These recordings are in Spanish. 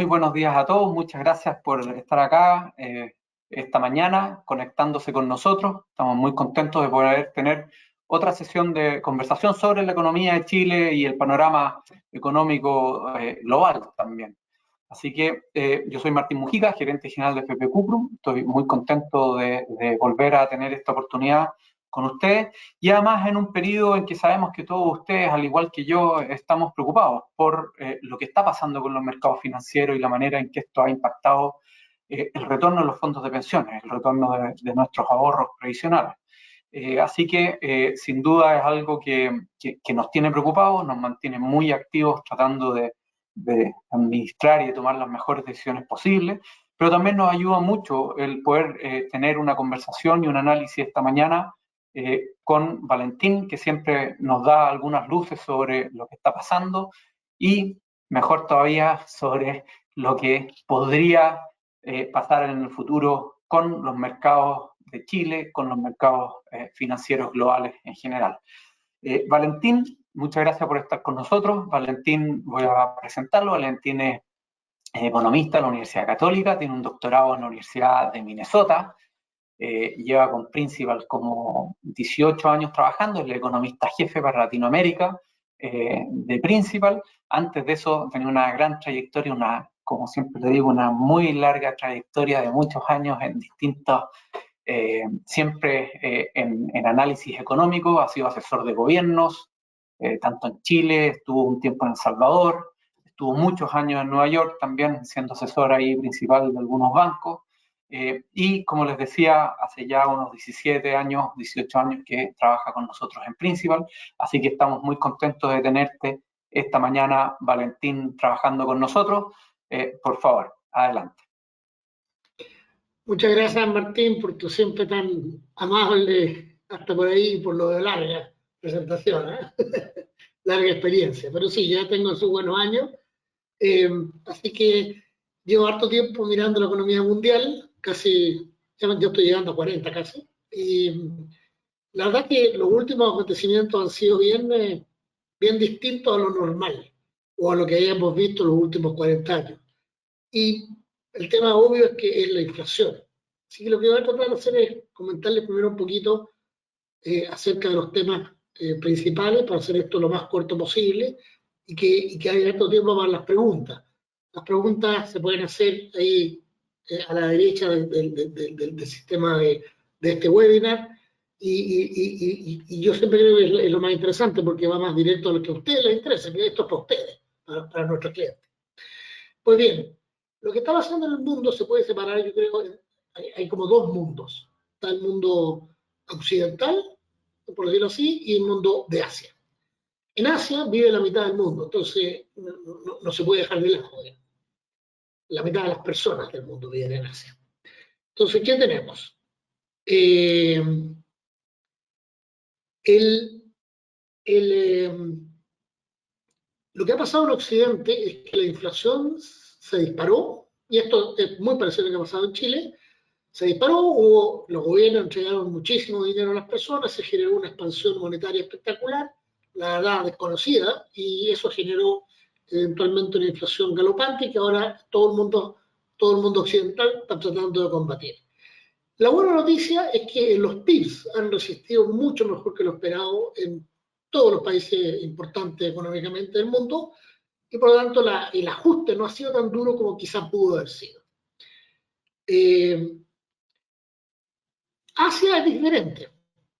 Muy buenos días a todos, muchas gracias por estar acá esta mañana conectándose con nosotros. Estamos muy contentos de poder tener otra sesión de conversación sobre la economía de Chile y el panorama económico global también. Así que yo soy Martín Mujica, gerente general de FP Cuprum. Estoy muy contento de volver a tener esta oportunidad con ustedes, y además en un periodo en que sabemos que todos ustedes, al igual que yo, estamos preocupados por lo que está pasando con los mercados financieros y la manera en que esto ha impactado el retorno de los fondos de pensiones, el retorno de nuestros ahorros previsionales. Así que sin duda es algo que nos tiene preocupados, nos mantiene muy activos tratando de administrar y de tomar las mejores decisiones posibles, pero también nos ayuda mucho el poder tener una conversación y un análisis esta mañana con Valentín, que siempre nos da algunas luces sobre lo que está pasando y, mejor todavía, sobre lo que podría pasar en el futuro con los mercados de Chile, con los mercados financieros globales en general. Valentín, muchas gracias por estar con nosotros. Valentín, voy a presentarlo. Valentín es economista de la Universidad Católica, tiene un doctorado en la Universidad de Minnesota, lleva con Principal como 18 años trabajando, es el economista jefe para Latinoamérica de Principal. Antes de eso tenía una gran trayectoria, como siempre le digo, una muy larga trayectoria de muchos años en distintos, siempre en análisis económico. Ha sido asesor de gobiernos, tanto en Chile, estuvo un tiempo en El Salvador, estuvo muchos años en Nueva York también, siendo asesor ahí principal de algunos bancos. Y como les decía, hace ya unos 17 años, 18 años que trabaja con nosotros en Principal, así que estamos muy contentos de tenerte esta mañana, Valentín, trabajando con nosotros. Por favor, adelante. Muchas gracias, Martín, por tu siempre tan amable, hasta por ahí, por lo de larga presentación, larga experiencia. Pero sí, ya tengo sus buenos años, así que llevo harto tiempo mirando la economía mundial, casi, yo estoy llegando a 40 casi, y la verdad que los últimos acontecimientos han sido bien distintos a lo normal, o a lo que hayamos visto los últimos 40 años. Y el tema obvio es que es la inflación. Así que lo que voy a tratar de hacer es comentarles primero un poquito acerca de los temas principales, para hacer esto lo más corto posible, y que haya harto tiempo para las preguntas. Las preguntas se pueden hacer ahí a la derecha del sistema de este webinar, y yo siempre creo que es lo más interesante, porque va más directo a lo que a ustedes les interesa, que esto es para ustedes, para nuestros clientes. Pues bien, lo que está pasando en el mundo se puede separar, yo creo, hay como dos mundos. Está el mundo occidental, por decirlo así, y el mundo de Asia. En Asia vive la mitad del mundo, entonces no se puede dejar de lado. La mitad de las personas del mundo viven en Asia. Entonces, ¿qué tenemos? Lo que ha pasado en Occidente es que la inflación se disparó, y esto es muy parecido a lo que ha pasado en Chile. Se disparó, los gobiernos entregaron muchísimo dinero a las personas, se generó una expansión monetaria espectacular, la verdad desconocida, y eso generó eventualmente una inflación galopante que ahora todo el mundo occidental está tratando de combatir. La buena noticia es que los PIBs han resistido mucho mejor que lo esperado en todos los países importantes económicamente del mundo, y por lo tanto el ajuste no ha sido tan duro como quizás pudo haber sido. Asia es diferente.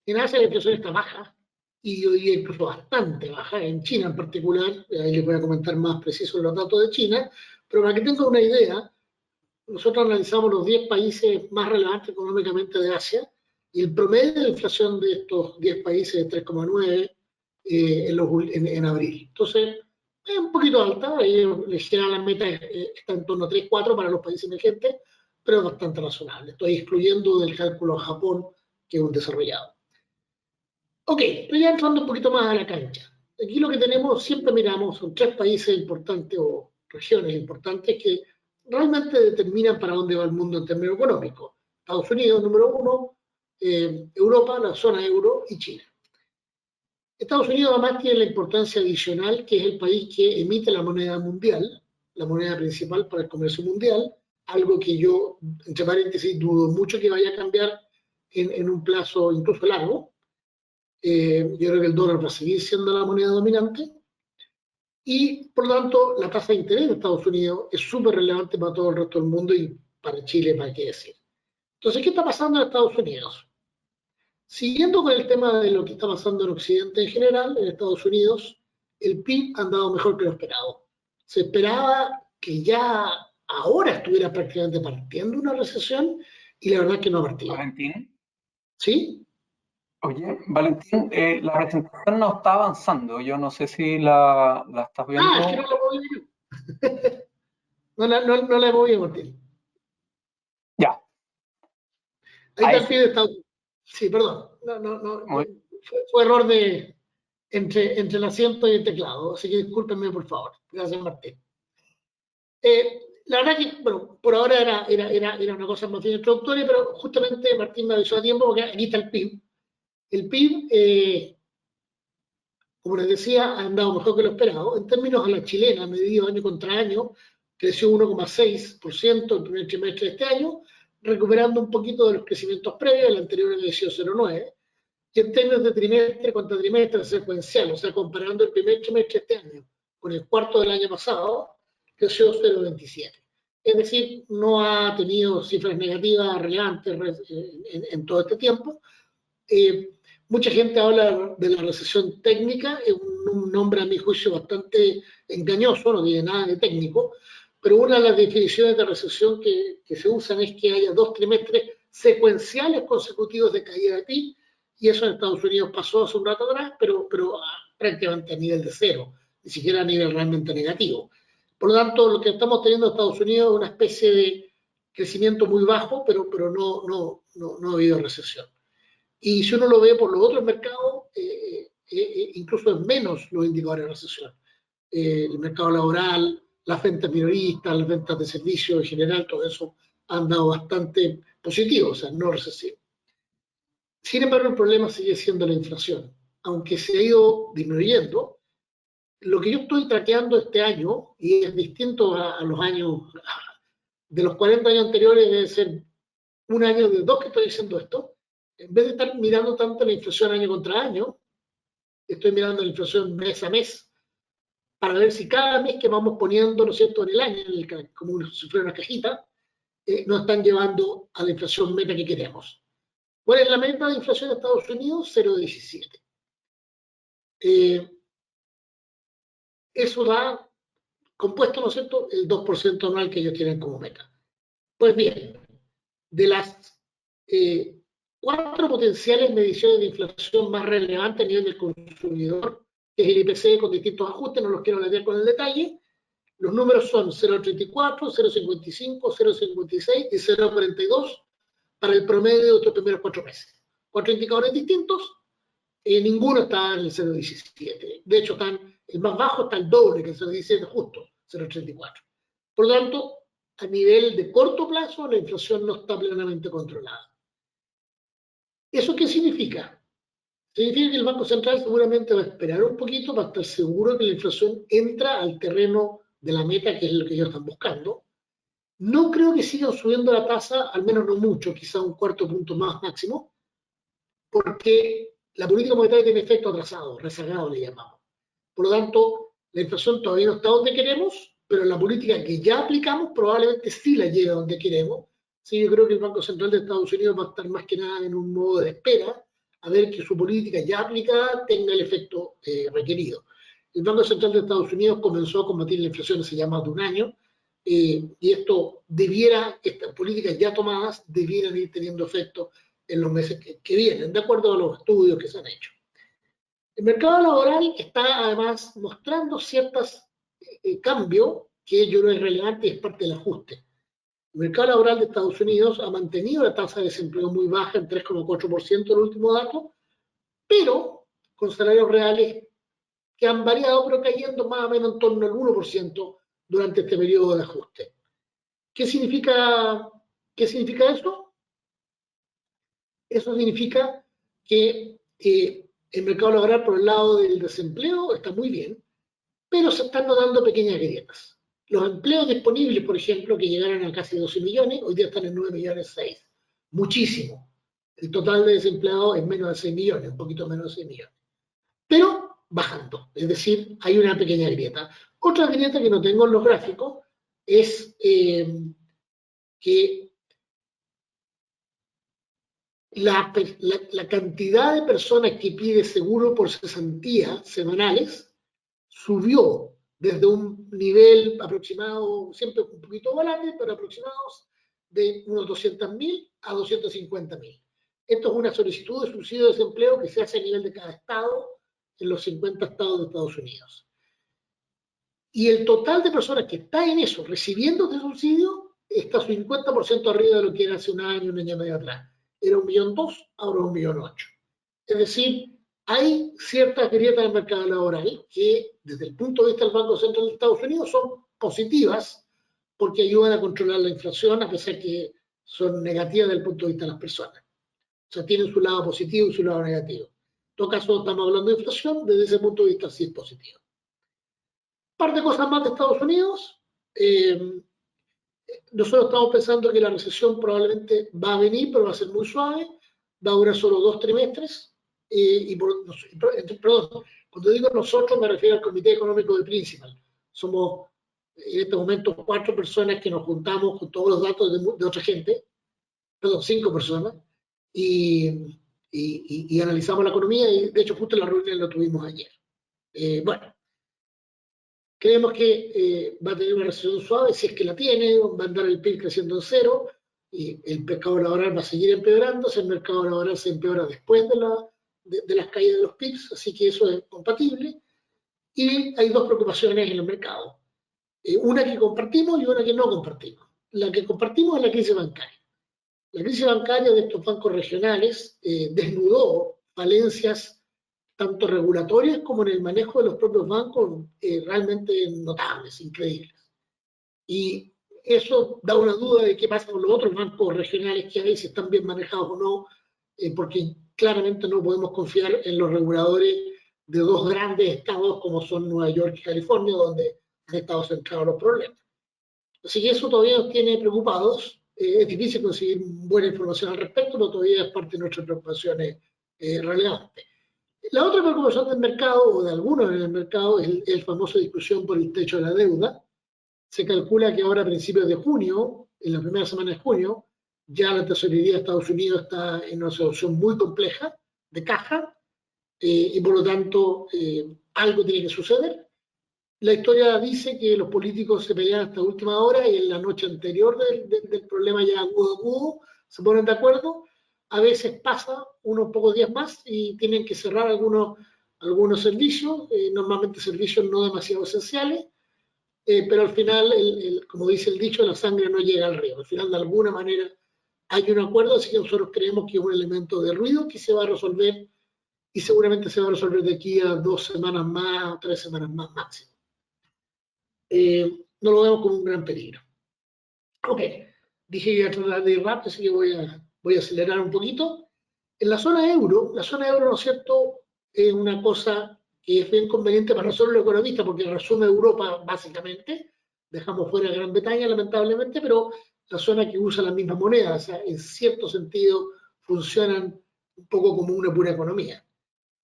En Asia la inflación está baja, y hoy día incluso bastante baja, en China en particular. Ahí les voy a comentar más precisos los datos de China, pero para que tengan una idea, nosotros analizamos los 10 países más relevantes económicamente de Asia, y el promedio de inflación de estos 10 países es 3,9 en abril. Entonces, es un poquito alta, en general la meta está en torno a 3,4 para los países emergentes, pero es bastante razonable. Estoy excluyendo del cálculo a Japón, que es un desarrollado. Ok, estoy ya entrando un poquito más a la cancha. Aquí lo que tenemos, siempre miramos, son 3 países importantes o regiones importantes que realmente determinan para dónde va el mundo en términos económicos. Estados Unidos, número 1, Europa, la zona euro, y China. Estados Unidos además tiene la importancia adicional, que es el país que emite la moneda mundial, la moneda principal para el comercio mundial, algo que yo, entre paréntesis, dudo mucho que vaya a cambiar en un plazo incluso largo. Yo creo que el dólar va a seguir siendo la moneda dominante y, por lo tanto, la tasa de interés de Estados Unidos es súper relevante para todo el resto del mundo y para Chile, para qué decir. Entonces, ¿qué está pasando en Estados Unidos? Siguiendo con el tema de lo que está pasando en Occidente en general, en Estados Unidos, el PIB ha andado mejor que lo esperado. Se esperaba que ya ahora estuviera prácticamente partiendo una recesión y la verdad es que no ha partido. Valentín, ¿Sí? oye, Valentín, la presentación no está avanzando. Yo no sé si la estás Ah, es que no viendo. la he movido yo. No la he movido, Martín. Ya, Ahí está ahí el sí. PIB de Estados Unidos. Sí, perdón. No, Muy- fue error de entre el asiento y el teclado. Así que discúlpenme, por favor. Gracias, Martín. La verdad que, bueno, por ahora era una cosa más bien introductoria, pero justamente Martín me avisó a tiempo porque aquí está el PIB. El PIB, como les decía, ha andado mejor que lo esperado. En términos a la chilena, medido año contra año, creció 1,6% el primer trimestre de este año, recuperando un poquito de los crecimientos previos, el anterior había sido 0,9%. Y en términos de trimestre contra trimestre secuencial, o sea, comparando el primer trimestre de este año con el cuarto del año pasado, creció 0,27. Es decir, no ha tenido cifras negativas relevantes en todo este tiempo. Mucha gente habla de la recesión técnica, es un nombre a mi juicio bastante engañoso, no tiene nada de técnico, pero una de las definiciones de recesión que se usan es que haya 2 trimestres secuenciales consecutivos de caída de PIB, y eso en Estados Unidos pasó hace un rato atrás, pero prácticamente a nivel de cero, ni siquiera a nivel realmente negativo. Por lo tanto, lo que estamos teniendo en Estados Unidos es una especie de crecimiento muy bajo, pero no ha habido recesión. Y si uno lo ve por los otros mercados, incluso es menos los indicadores de recesión. El mercado laboral, las ventas minoristas, las ventas de servicios en general, todo eso ha andado bastante positivo, o sea, no recesivo. Sin embargo, el problema sigue siendo la inflación. Aunque se ha ido disminuyendo, lo que yo estoy traqueando este año, y es distinto a los años, de los 40 años anteriores, debe ser un año de dos que estoy diciendo esto, en vez de estar mirando tanto la inflación año contra año, estoy mirando la inflación mes a mes, para ver si cada mes que vamos poniendo, ¿no es cierto?, en el año, como si fuera una cajita, nos están llevando a la inflación meta que queremos. ¿Cuál es la meta de inflación de Estados Unidos? 0,17. Eso da compuesto, ¿no es cierto?, el 2% anual que ellos tienen como meta. Pues bien, de las 4 potenciales mediciones de inflación más relevantes a nivel del consumidor, que es el IPC con distintos ajustes, no los quiero leer con el detalle, los números son 0,34, 0,55, 0,56 y 0,42 para el promedio de estos primeros 4 meses. 4 indicadores distintos, ninguno está en el 0,17. De hecho, el más bajo está el doble que el 0,17 justo, 0,34. Por lo tanto, a nivel de corto plazo, la inflación no está plenamente controlada. ¿Eso qué significa? Significa que el Banco Central seguramente va a esperar un poquito para estar seguro que la inflación entra al terreno de la meta, que es lo que ellos están buscando. No creo que sigan subiendo la tasa, al menos no mucho, quizá un cuarto punto más máximo, porque la política monetaria tiene efecto atrasado, rezagado le llamamos. Por lo tanto, la inflación todavía no está donde queremos, pero la política que ya aplicamos probablemente sí la lleve a donde queremos. Sí, yo creo que el Banco Central de Estados Unidos va a estar más que nada en un modo de espera a ver que su política ya aplicada tenga el efecto requerido. El Banco Central de Estados Unidos comenzó a combatir la inflación hace ya más de un año, y estas políticas ya tomadas debieran ir teniendo efecto en los meses que vienen, de acuerdo a los estudios que se han hecho. El mercado laboral está además mostrando ciertos cambios que yo creo es relevante y es parte del ajuste. El mercado laboral de Estados Unidos ha mantenido la tasa de desempleo muy baja en 3,4% el último dato, pero con salarios reales que han variado, pero cayendo más o menos en torno al 1% durante este periodo de ajuste. ¿Qué significa eso? Eso significa que el mercado laboral por el lado del desempleo está muy bien, pero se están notando pequeñas grietas. Los empleos disponibles, por ejemplo, que llegaron a casi 12 millones, hoy día están en 9 millones 6. Muchísimo. El total de desempleados es menos de 6 millones, un poquito menos de 6 millones. Pero bajando, es decir, hay una pequeña grieta. Otra grieta que no tengo en los gráficos es que la cantidad de personas que pide seguro por cesantía semanales subió desde un nivel aproximado, siempre un poquito volante, pero aproximados de unos 200.000 a 250.000. Esto es una solicitud de subsidio de desempleo que se hace a nivel de cada estado en los 50 estados de Estados Unidos. Y el total de personas que está en eso, recibiendo este subsidio, está 50% arriba de lo que era hace un año y medio atrás. Era 1,2 millones, ahora 1,8 millones. Es decir, hay ciertas grietas del mercado laboral que, desde el punto de vista del Banco Central de Estados Unidos, son positivas porque ayudan a controlar la inflación, a pesar que son negativas desde el punto de vista de las personas. O sea, tienen su lado positivo y su lado negativo. En todo caso, estamos hablando de inflación, desde ese punto de vista sí es positivo. Un par de cosas más de Estados Unidos. Nosotros estamos pensando que la recesión probablemente va a venir, pero va a ser muy suave, va a durar solo 2 trimestres. Perdón, cuando digo nosotros me refiero al Comité Económico de Principal. Somos en este momento 4 personas que nos juntamos con todos los datos de otra gente, perdón, 5 personas, y analizamos la economía, y de hecho justo la reunión la tuvimos ayer. Bueno, creemos que va a tener una recesión suave, si es que la tiene, va a andar el PIB creciendo en cero, y el mercado laboral va a seguir empeorándose, el mercado laboral se empeora después de las caídas de los PIBs, así que eso es compatible. Y hay dos preocupaciones en el mercado, una que compartimos y una que no compartimos. La que compartimos es la crisis bancaria. La crisis bancaria de estos bancos regionales desnudó falencias tanto regulatorias como en el manejo de los propios bancos realmente notables, increíbles. Y eso da una duda de qué pasa con los otros bancos regionales que hay, si están bien manejados o no, porque claramente no podemos confiar en los reguladores de dos grandes estados como son Nueva York y California, donde han estado centrados los problemas. Así que eso todavía nos tiene preocupados. Es difícil conseguir buena información al respecto, pero todavía es parte de nuestras preocupaciones relevantes. La otra preocupación del mercado, o de algunos en el mercado, es la famosa discusión por el techo de la deuda. Se calcula que ahora a principios de junio, en la primera semana de junio, ya la tesorería de Estados Unidos está en una situación muy compleja de caja, y por lo tanto algo tiene que suceder. La historia dice que los políticos se pelean hasta última hora y en la noche anterior del problema ya agudo se ponen de acuerdo. A veces pasa unos pocos días más y tienen que cerrar algunos servicios, normalmente servicios no demasiado esenciales, pero al final, como dice el dicho, la sangre no llega al río. Al final, de alguna manera, hay un acuerdo, así que nosotros creemos que es un elemento de ruido que se va a resolver y seguramente se va a resolver de aquí a 2 semanas más o 3 semanas más máximo. No lo vemos como un gran peligro. Ok, dije que iba a tratar de ir rápido, así que voy a acelerar un poquito. En la zona euro, ¿no es cierto?, es una cosa que es bien conveniente para nosotros los economistas porque resume Europa básicamente. Dejamos fuera Gran Bretaña, lamentablemente, pero la zona que usa la misma moneda, o sea, en cierto sentido funcionan un poco como una pura economía.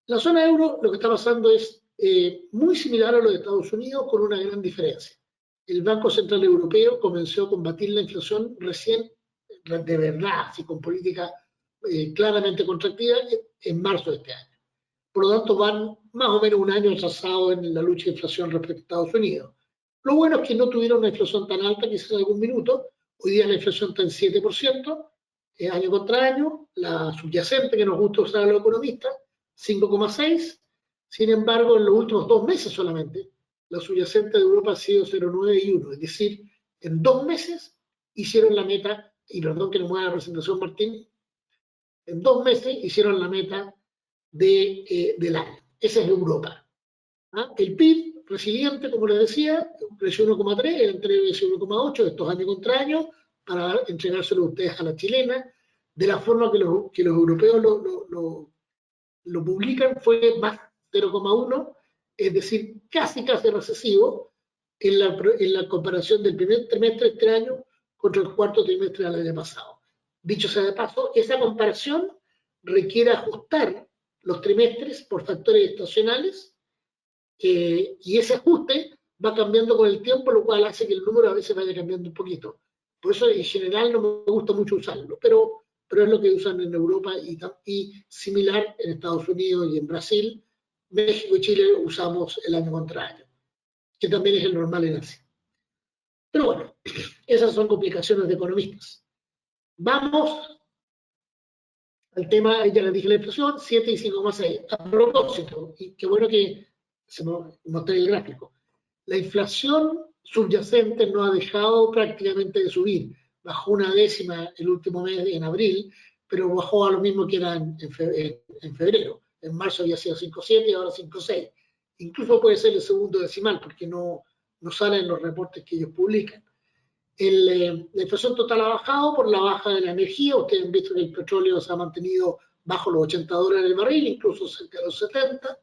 La zona euro lo que está pasando es muy similar a lo de Estados Unidos, con una gran diferencia. El Banco Central Europeo comenzó a combatir la inflación recién, de verdad, así con política claramente contractiva, en marzo de este año. Por lo tanto, van más o menos un año atrasados en la lucha de inflación respecto a Estados Unidos. Lo bueno es que no tuvieron una inflación tan alta, quizás en algún minuto. Hoy día la inflación está en 7%, año contra año. La subyacente, que nos gusta usar a los economistas, 5,6%. Sin embargo, en los últimos 2 meses solamente, la subyacente de Europa ha sido 0,9 y 1. Es decir, en 2 meses hicieron la meta, y perdón que no mueva la presentación, Martín, en 2 meses hicieron la meta del año. Esa es Europa. ¿Ah? El PIB resiliente, como les decía, creció 1,3, entre 1,8 estos año contra año, para entregárselo a ustedes a la chilena, de la forma que los europeos lo publican, fue más 0,1, es decir, casi recesivo, en la comparación del primer trimestre de este año contra el cuarto trimestre del año pasado. Dicho sea de paso, esa comparación requiere ajustar los trimestres por factores estacionales, y ese ajuste va cambiando con el tiempo, lo cual hace que el número a veces vaya cambiando un poquito. Por eso en general no me gusta mucho usarlo, pero es lo que usan en Europa y similar en Estados Unidos y en Brasil. México y Chile usamos el año contra año, que también es el normal en Asia. Pero bueno, esas son complicaciones de economistas. Vamos al tema, ya les dije la inflación, 7 y 5,6. A propósito, y qué bueno que se mostré el gráfico, la inflación subyacente no ha dejado prácticamente de subir. Bajó una décima el último mes, en abril, pero bajó a lo mismo que era en febrero. En marzo había sido 5,7 y ahora 5,6. Incluso puede ser el segundo decimal, porque no salen los reportes que ellos publican. La inflación total ha bajado por la baja de la energía. Ustedes han visto que el petróleo se ha mantenido bajo los $80 el barril, incluso cerca de los 70.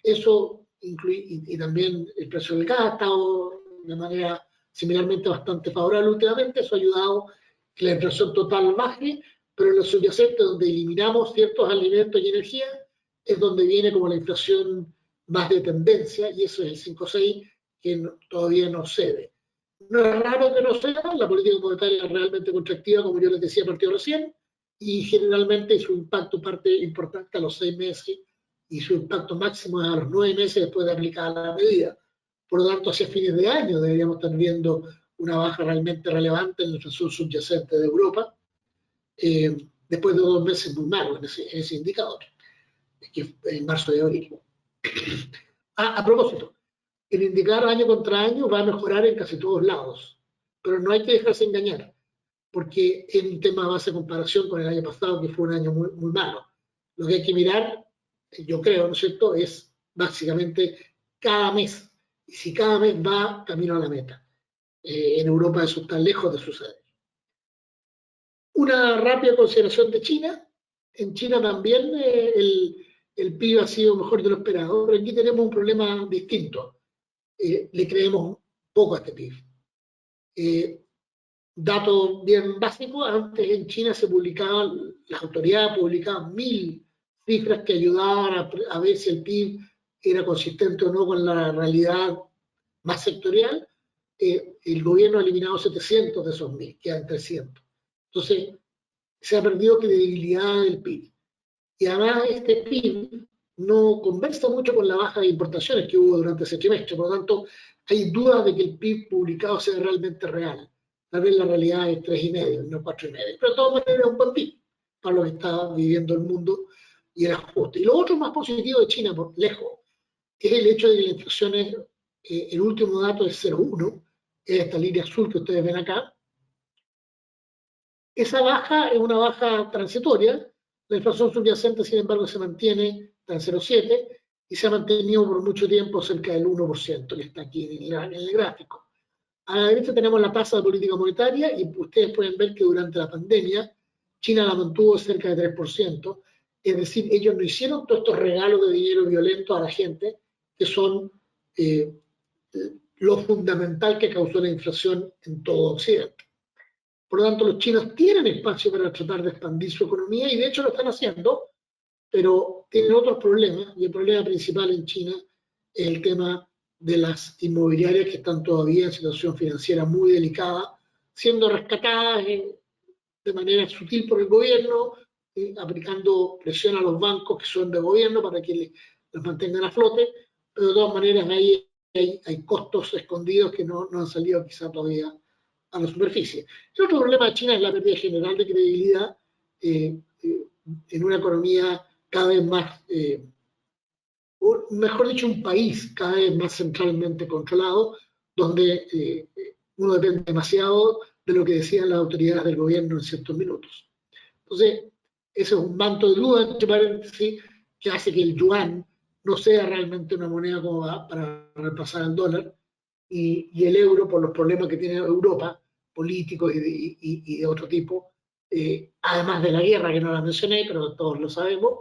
Eso incluye, y también el precio del gas ha estado de manera similarmente bastante favorable últimamente. Eso ha ayudado a que la inflación total baje, pero en los subyacentes, donde eliminamos ciertos alimentos y energía, es donde viene como la inflación más de tendencia, y eso es el 5,6, que todavía no cede. No es raro que no sea, la política monetaria es realmente contractiva, como yo les decía, partido recién, y generalmente su impacto parte importante a los 6 meses y su impacto máximo es a los 9 meses después de aplicar la medida. Por lo tanto, hacia fines de año deberíamos estar viendo una baja realmente relevante en la inflación subyacente de Europa, después de 2 meses muy malos en ese indicador, que en marzo y abril. A propósito, el indicador año contra año va a mejorar en casi todos lados, pero no hay que dejarse engañar, porque es un tema de base de comparación con el año pasado, que fue un año muy, muy malo. Lo que hay que mirar, yo creo, ¿no es cierto?, es básicamente cada mes, y si cada mes va camino a la meta. En Europa eso está lejos de suceder. Una rápida consideración de China. En China también el PIB ha sido mejor de lo esperado, pero aquí tenemos un problema distinto. Le creemos poco a este PIB. Dato bien básico, antes en China se publicaban, las autoridades publicaban 1000 cifras que ayudaban a ver si el PIB era consistente o no con la realidad más sectorial. El gobierno ha eliminado 700 de esos 1000, quedan 300. Entonces, se ha perdido credibilidad del PIB. Y además este PIB no conversa mucho con la baja de importaciones que hubo durante ese trimestre. Por lo tanto, hay dudas de que el PIB publicado sea realmente real. Tal vez la realidad es 3,5, no 4,5. Pero de todas maneras es un buen PIB para lo que está viviendo el mundo y el ajuste. Y lo otro más positivo de China, por lejos, es el hecho de que la inflación es, el último dato es 0,1, es esta línea azul que ustedes ven acá. Esa baja es una baja transitoria. La inflación subyacente, sin embargo, se mantiene en 0,7 y se ha mantenido por mucho tiempo cerca del 1%, que está aquí en el gráfico. A la derecha tenemos la tasa de política monetaria y ustedes pueden ver que durante la pandemia China la mantuvo cerca de 3%, es decir, ellos no hicieron todos estos regalos de dinero violento a la gente, que son lo fundamental que causó la inflación en todo Occidente. Por lo tanto, los chinos tienen espacio para tratar de expandir su economía y de hecho lo están haciendo, pero tienen otros problemas, y el problema principal en China es el tema de las inmobiliarias, que están todavía en situación financiera muy delicada, siendo rescatadas de manera sutil por el gobierno, aplicando presión a los bancos que son de gobierno para que los mantengan a flote, pero de todas maneras hay costos escondidos que no han salido quizá todavía a la superficie. El otro problema de China es la pérdida general de credibilidad en una economía cada vez más, o mejor dicho, un país cada vez más centralmente controlado, donde uno depende demasiado de lo que decían las autoridades del gobierno en ciertos minutos. Entonces, ese es un manto de duda, entre paréntesis, que hace que el yuan no sea realmente una moneda como para reemplazar al dólar, y el euro, por los problemas que tiene Europa, políticos y de otro tipo, además de la guerra, que no la mencioné, pero todos lo sabemos,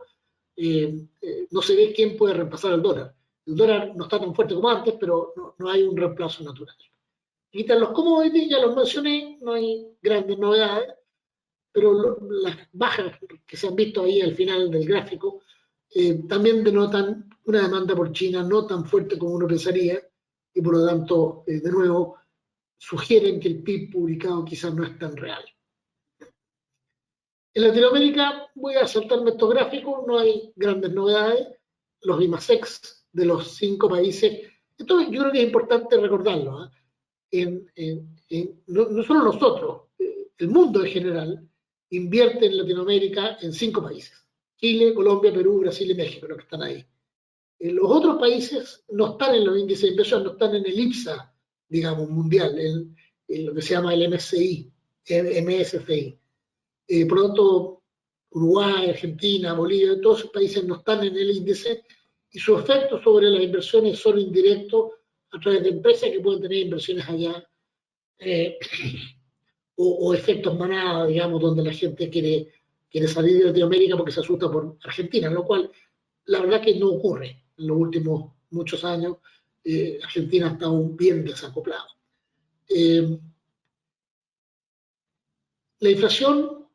no se ve quién puede reemplazar al dólar. el dólar no está tan fuerte como antes, pero no hay un reemplazo natural. Quitan los commodities, ya los mencioné, no hay grandes novedades, pero las bajas que se han visto ahí al final del gráfico también denotan una demanda por China no tan fuerte como uno pensaría, y por lo tanto, de nuevo, sugieren que el PIB publicado quizás no es tan real. En Latinoamérica, voy a saltarme estos gráficos, no hay grandes novedades. Los IMASEX de los 5 países, esto yo creo que es importante recordarlo, no solo nosotros, el mundo en general invierte en Latinoamérica en 5 países: Chile, Colombia, Perú, Brasil y México, los que están ahí. Los otros países no están en los índices de inversión, no están en el IPSA, digamos, mundial, en lo que se llama el MSCI. Por lo tanto, Uruguay, Argentina, Bolivia, todos esos países no están en el índice, y su efecto sobre las inversiones son indirectos a través de empresas que pueden tener inversiones allá, o efectos manada, digamos, donde la gente quiere salir de Latinoamérica porque se asusta por Argentina, lo cual la verdad que no ocurre en los últimos muchos años. Argentina está aún bien desacoplado. La inflación,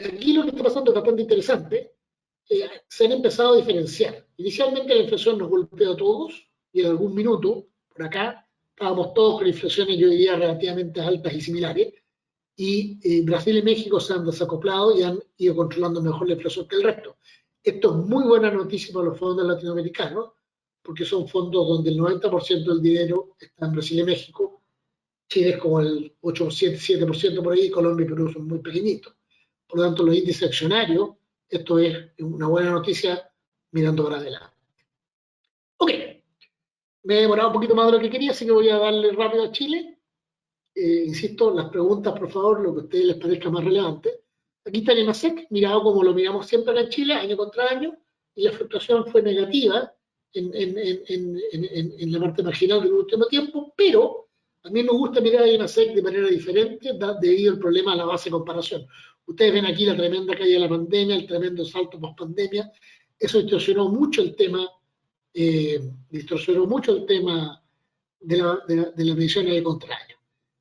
aquí lo que está pasando es bastante interesante. Se han empezado a diferenciar. Inicialmente la inflación nos golpeó a todos, y en algún minuto, por acá, estábamos todos con inflaciones, yo diría, relativamente altas y similares, y Brasil y México se han desacoplado y han ido controlando mejor la inflación que el resto. Esto es muy buena noticia para los fondos latinoamericanos, porque son fondos donde el 90% del dinero está en Brasil y México. Chile es como el 8 o 7% por ahí, Colombia y Perú son muy pequeñitos. Por lo tanto, los índices accionarios, esto es una buena noticia mirando para adelante. Ok, me he demorado un poquito más de lo que quería, así que voy a darle rápido a Chile. Insisto, las preguntas, por favor, lo que a ustedes les parezca más relevante. Aquí está el IMASEC, mirado como lo miramos siempre acá en Chile, año contra año, y la fluctuación fue negativa en la parte marginal del último tiempo, pero a mí me gusta mirar el IMASEC de manera diferente debido al problema de la base de comparación. Ustedes ven aquí la tremenda caída de la pandemia, el tremendo salto post pandemia. Eso distorsionó mucho el tema de la medición de contra año.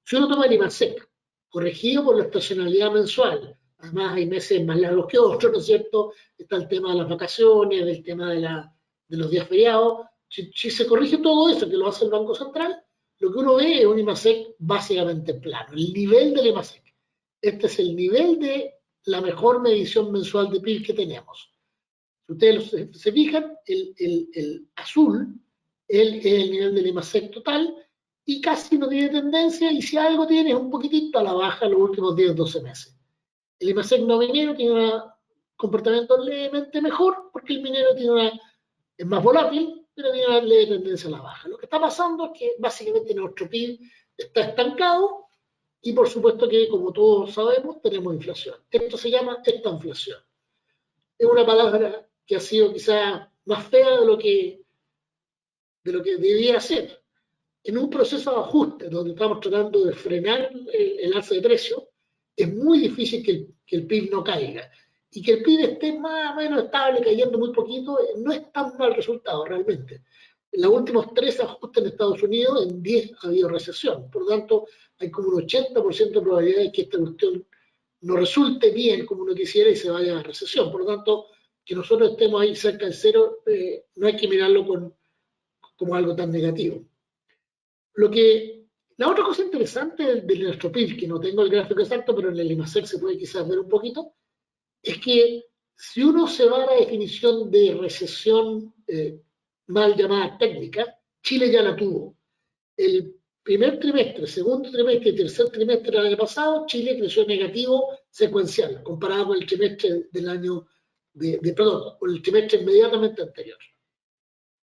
Si uno toma el IMASEC, corregido por la estacionalidad mensual, además hay meses más largos que otros, ¿no es cierto? Está el tema de las vacaciones, del tema de los días feriados. Si se corrige todo eso, que lo hace el Banco Central, lo que uno ve es un IMASEC básicamente plano, el nivel del IMASEC. Este es el nivel de la mejor medición mensual de PIB que tenemos. Si ustedes se fijan, el azul es el nivel del IMASEC total, y casi no tiene tendencia, y si algo tiene es un poquitito a la baja en los últimos 10-12 meses. El IMASEC no minero tiene un comportamiento levemente mejor, porque el minero es más volátil, pero tiene una leve tendencia a la baja. Lo que está pasando es que básicamente nuestro PIB está estancado, y por supuesto que, como todos sabemos, tenemos inflación. Esto se llama estanflación. Es una palabra que ha sido quizá más fea de lo que debía ser. En un proceso de ajuste donde estamos tratando de frenar el alza de precios, es muy difícil que el PIB no caiga. Y que el PIB esté más o menos estable, cayendo muy poquito, no es tan mal resultado realmente. En los últimos 3 ajustes en Estados Unidos, en 10 ha habido recesión. Por lo tanto, hay como un 80% de probabilidad de que esta cuestión no resulte bien como uno quisiera y se vaya a recesión. Por lo tanto, que nosotros estemos ahí cerca del cero, no hay que mirarlo como algo tan negativo. La otra cosa interesante de nuestro PIB, que no tengo el gráfico exacto, pero en el IMASEC se puede quizás ver un poquito, es que si uno se va a la definición de recesión mal llamada técnica, Chile ya la tuvo. El primer trimestre, segundo trimestre y tercer trimestre del año pasado, Chile creció negativo secuencial, comparado con el trimestre del año, con el trimestre inmediatamente anterior.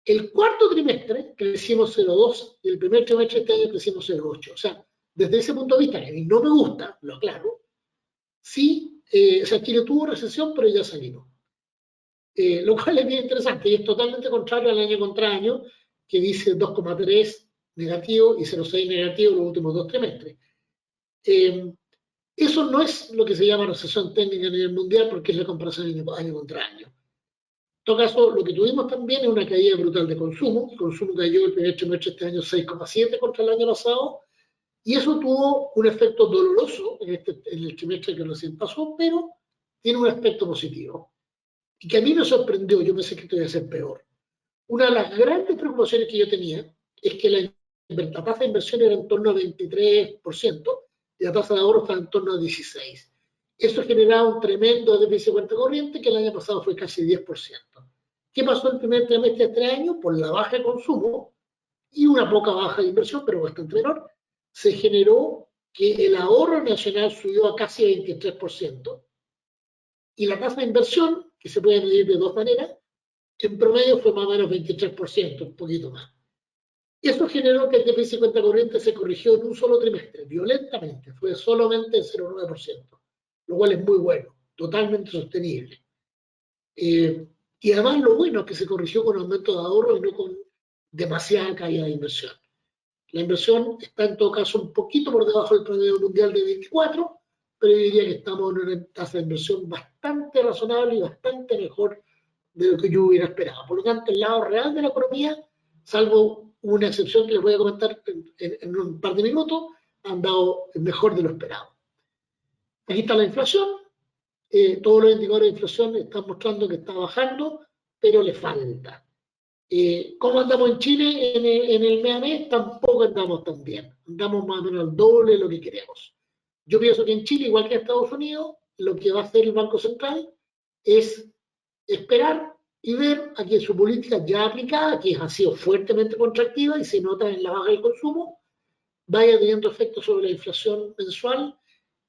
El cuarto trimestre crecimos 0,2 y el primer trimestre de este año crecimos 0,8. O sea, desde ese punto de vista, que a mí no me gusta, lo aclaro, sí, o sea, Chile tuvo recesión, pero ya salimos. Lo cual es bien interesante y es totalmente contrario al año contra año, que dice 2,3 negativo y 0,6 negativo los últimos 2 trimestres. Eso no es lo que se llama recesión técnica a nivel mundial, porque es la comparación año contra año. todo caso, lo que tuvimos también es una caída brutal de consumo. El consumo cayó el primer trimestre de este año 6,7 contra el año pasado, y eso tuvo un efecto doloroso en el trimestre que recién pasó, pero tiene un aspecto positivo. Y que a mí me sorprendió, yo pensé que esto iba a ser peor. Una de las grandes preocupaciones que yo tenía es que la tasa de inversión era en torno al 23% y la tasa de ahorro estaba en torno a 16%. Eso generaba un tremendo déficit de cuenta corriente que el año pasado fue casi 10%. ¿Qué pasó el primer trimestre de este año? Por la baja de consumo y una poca baja de inversión, pero bastante menor, se generó que el ahorro nacional subió a casi 23%, y la tasa de inversión, que se puede medir de dos maneras, en promedio fue más o menos 23%, un poquito más. Y eso generó que el déficit de cuenta corriente se corrigió en un solo trimestre, violentamente, fue solamente el 0,9%, lo cual es muy bueno, totalmente sostenible. Y además lo bueno es que se corrigió con aumento de ahorro y no con demasiada caída de inversión. La inversión está en todo caso un poquito por debajo del promedio mundial de 24, pero yo diría que estamos en una tasa de inversión bastante razonable y bastante mejor de lo que yo hubiera esperado. Por lo tanto, el lado real de la economía, salvo una excepción que les voy a comentar en un par de minutos, han dado mejor de lo esperado. Aquí está la inflación. Todos los indicadores de inflación están mostrando que está bajando, pero le falta. ¿Cómo andamos en Chile en el mes a mes? Tampoco andamos tan bien. Andamos más o menos al doble de lo que queremos. Yo pienso que en Chile, igual que en Estados Unidos, lo que va a hacer el Banco Central es esperar y ver a que su política ya aplicada, que ha sido fuertemente contractiva y se nota en la baja del consumo, vaya teniendo efectos sobre la inflación mensual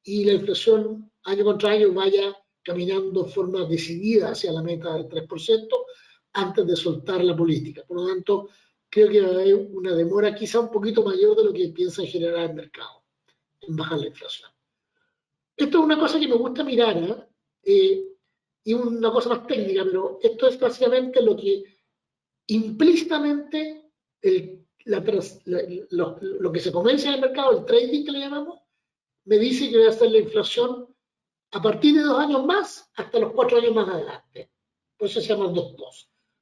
y la inflación año contra año vaya caminando de forma decidida hacia la meta del 3% antes de soltar la política. Por lo tanto, creo que va a haber una demora quizá un poquito mayor de lo que piensa generar el mercado en bajar la inflación. Esto es una cosa que me gusta mirar, y una cosa más técnica, pero esto es básicamente lo que implícitamente lo que se comienza en el mercado, el trading que le llamamos, me dice que va a ser la inflación a partir de 2 años más hasta los 4 años más adelante. Por eso se llaman 2+. O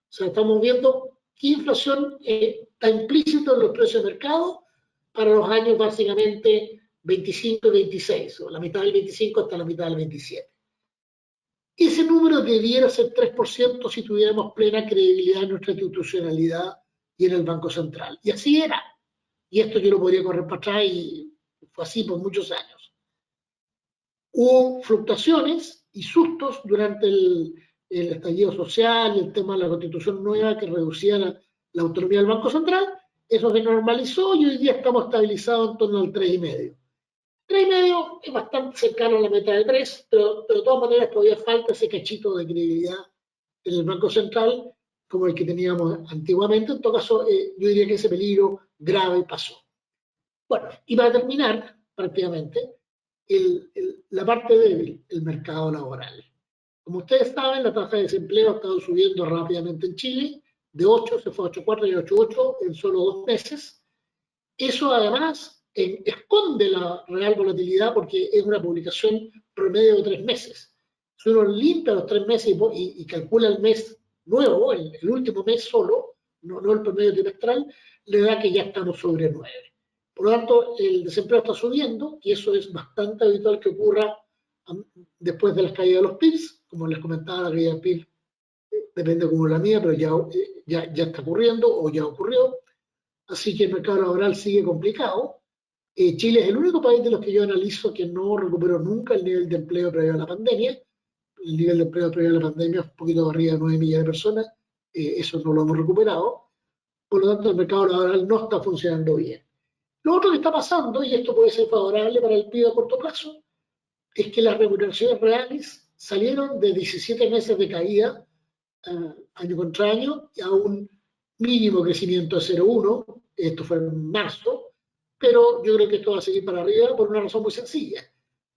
sea, estamos viendo qué inflación está implícito en los precios de mercado para los años básicamente 25 y 26, o la mitad del 25 hasta la mitad del 27. Ese número debiera ser 3% si tuviéramos plena credibilidad en nuestra institucionalidad y en el Banco Central. Y así era. Y esto yo lo podría correr para atrás y fue así por muchos años. Hubo fluctuaciones y sustos durante el estallido social y el tema de la constitución nueva que reducía la autonomía del Banco Central. Eso se normalizó y hoy día estamos estabilizados en torno al 3,5. 3,5 es bastante cercano a la meta de 3, pero de todas maneras todavía falta ese cachito de credibilidad en el Banco Central como el que teníamos antiguamente. En todo caso, yo diría que ese peligro grave pasó. Bueno, y para terminar, prácticamente, la parte débil, el mercado laboral. Como ustedes saben, la tasa de desempleo ha estado subiendo rápidamente en Chile, de 8 se fue a 8,4 y 8,8 en solo 2 meses. Eso además esconde la real volatilidad porque es una publicación promedio de 3 meses. Si uno limpia los 3 meses y calcula el mes nuevo, el último mes solo, no el promedio trimestral, le da que ya estamos sobre 9. Por lo tanto, el desempleo está subiendo y eso es bastante habitual que ocurra después de las caídas de los PIBs. Como les comentaba, la caída del PIB depende como la mía, pero ya está ocurriendo o ya ocurrió. Así que el mercado laboral sigue complicado. Chile es el único país de los que yo analizo que no recuperó nunca el nivel de empleo previo a la pandemia. El nivel de empleo previo a la pandemia es un poquito arriba de 9 millones de personas. Eso no lo hemos recuperado. Por lo tanto, el mercado laboral no está funcionando bien. Lo otro que está pasando, y esto puede ser favorable para el PIB a corto plazo, es que las remuneraciones reales salieron de 17 meses de caída año contra año a un mínimo crecimiento de 0,1, esto fue en marzo, pero yo creo que esto va a seguir para arriba por una razón muy sencilla.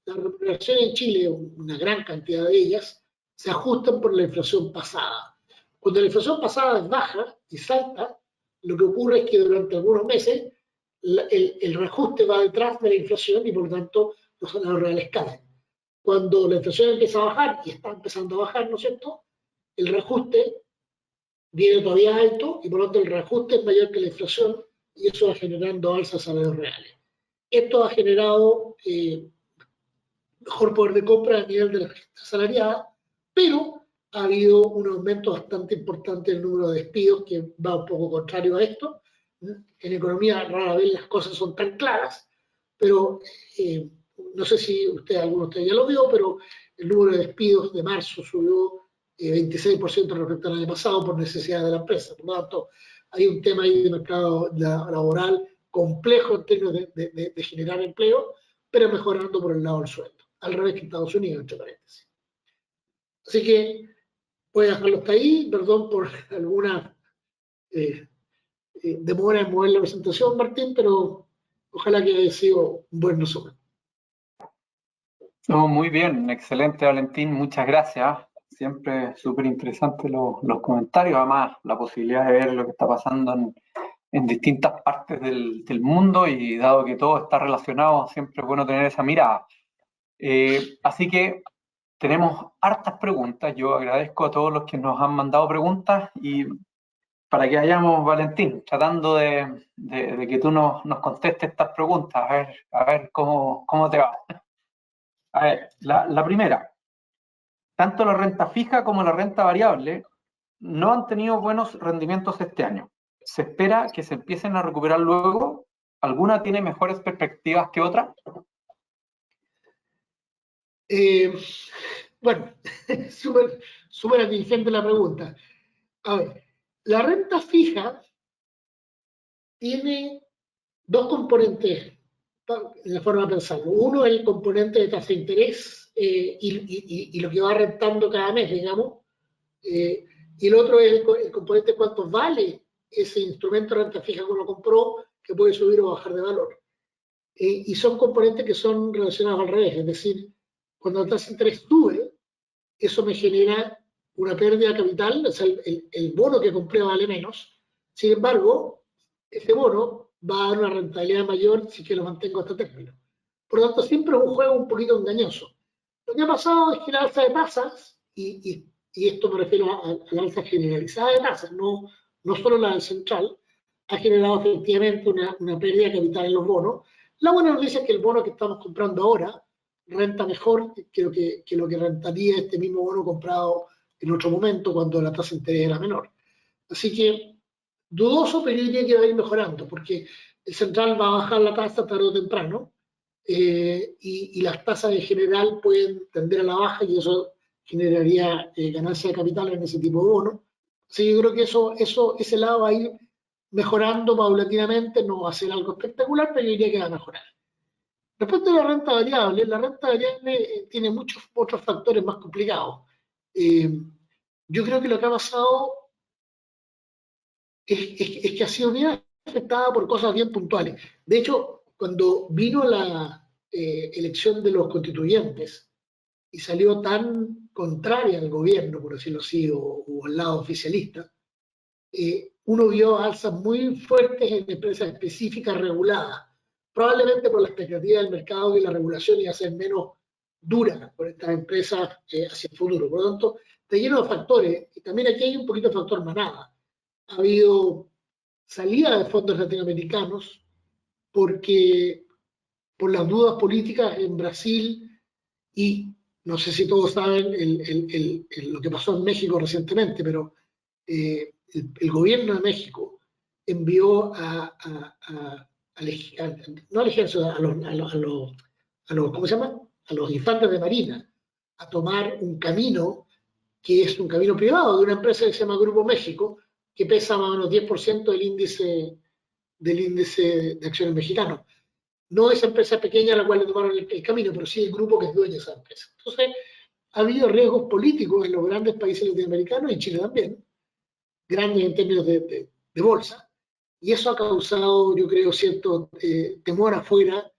Las remuneraciones en Chile, una gran cantidad de ellas, se ajustan por la inflación pasada. Cuando la inflación pasada es baja y salta, lo que ocurre es que durante algunos meses el reajuste va detrás de la inflación y por lo tanto los salarios reales caen. Cuando la inflación empieza a bajar, y está empezando a bajar, ¿no es cierto?, el reajuste viene todavía alto y por lo tanto el reajuste es mayor que la inflación y eso va generando alzas salarios reales. Esto ha generado mejor poder de compra a nivel de la gente asalariada, pero ha habido un aumento bastante importante del número de despidos que va un poco contrario a esto. En economía rara vez las cosas son tan claras, pero no sé si alguno de ustedes ya lo vio, pero el número de despidos de marzo subió 26% respecto al año pasado por necesidad de la empresa. Por lo tanto, hay un tema ahí de mercado laboral complejo en términos de generar empleo, pero mejorando por el lado del sueldo, al revés que Estados Unidos, entre paréntesis. Así que voy a dejarlo hasta ahí, perdón por alguna demora en mover la presentación, Martín, pero ojalá que haya sido un buen resumen. No, muy bien, excelente Valentín, muchas gracias. Siempre súper interesantes los comentarios, además la posibilidad de ver lo que está pasando en distintas partes del mundo y dado que todo está relacionado, siempre es bueno tener esa mirada. Así que tenemos hartas preguntas, yo agradezco a todos los que nos han mandado preguntas y para que vayamos, Valentín, tratando de que tú nos contestes estas preguntas, a ver cómo te va. A ver, la primera, tanto la renta fija como la renta variable no han tenido buenos rendimientos este año. ¿Se espera que se empiecen a recuperar luego? ¿Alguna tiene mejores perspectivas que otra? Bueno, súper inteligente la pregunta. A ver, la renta fija tiene dos componentes en la forma de pensarlo. Uno es el componente de tasa de interés y lo que va rentando cada mes, digamos. Y el otro es el componente de cuánto vale ese instrumento de renta fija que uno compró, que puede subir o bajar de valor. Y son componentes que son relacionados al revés, es decir, cuando la tasa de interés sube, eso me genera una pérdida de capital, o sea, el bono que compré vale menos. Sin embargo, ese bono va a dar una rentabilidad mayor si que lo mantengo hasta término. Por lo tanto, siempre es un juego un poquito engañoso. Lo que ha pasado es que la alza de tasas, y esto me refiero a la alza generalizada de tasas, no solo la del central, ha generado efectivamente una pérdida de capital en los bonos. La buena noticia es que el bono que estamos comprando ahora renta mejor que lo que rentaría este mismo bono comprado en otro momento cuando la tasa de interés era menor. Así que dudoso, pero yo diría que va a ir mejorando, porque el central va a bajar la tasa tarde o temprano, y las tasas en general pueden tender a la baja y eso generaría ganancia de capital en ese tipo de bonos. Así que yo creo que ese lado va a ir mejorando paulatinamente, no va a ser algo espectacular, pero yo diría que va a mejorar. Respecto a la renta variable tiene muchos otros factores más complicados. Yo creo que lo que ha pasado es que ha sido bien afectada por cosas bien puntuales. De hecho, cuando vino la elección de los constituyentes y salió tan contraria al gobierno, por decirlo así, o al lado oficialista, uno vio alzas muy fuertes en empresas específicas reguladas, probablemente por la expectativa del mercado que la regulación iba a ser menos dura por estas empresas hacia el futuro. Por lo tanto, está lleno de factores, y también aquí hay un poquito de factor manada. Ha habido salida de fondos latinoamericanos porque por las dudas políticas en Brasil y no sé si todos saben lo que pasó en México recientemente, pero el gobierno de México envió no al ejército, ¿cómo se llama? A los infantes de Marina, a tomar un camino que es un camino privado de una empresa que se llama Grupo México, que pesa más o menos 10% del índice de acciones mexicanos. No esa empresa pequeña a la cual le tomaron el camino, pero sí el grupo que es dueño de esa empresa. Entonces, ha habido riesgos políticos en los grandes países latinoamericanos, y Chile también, grandes en términos de bolsa, y eso ha causado, yo creo, cierto temor afuera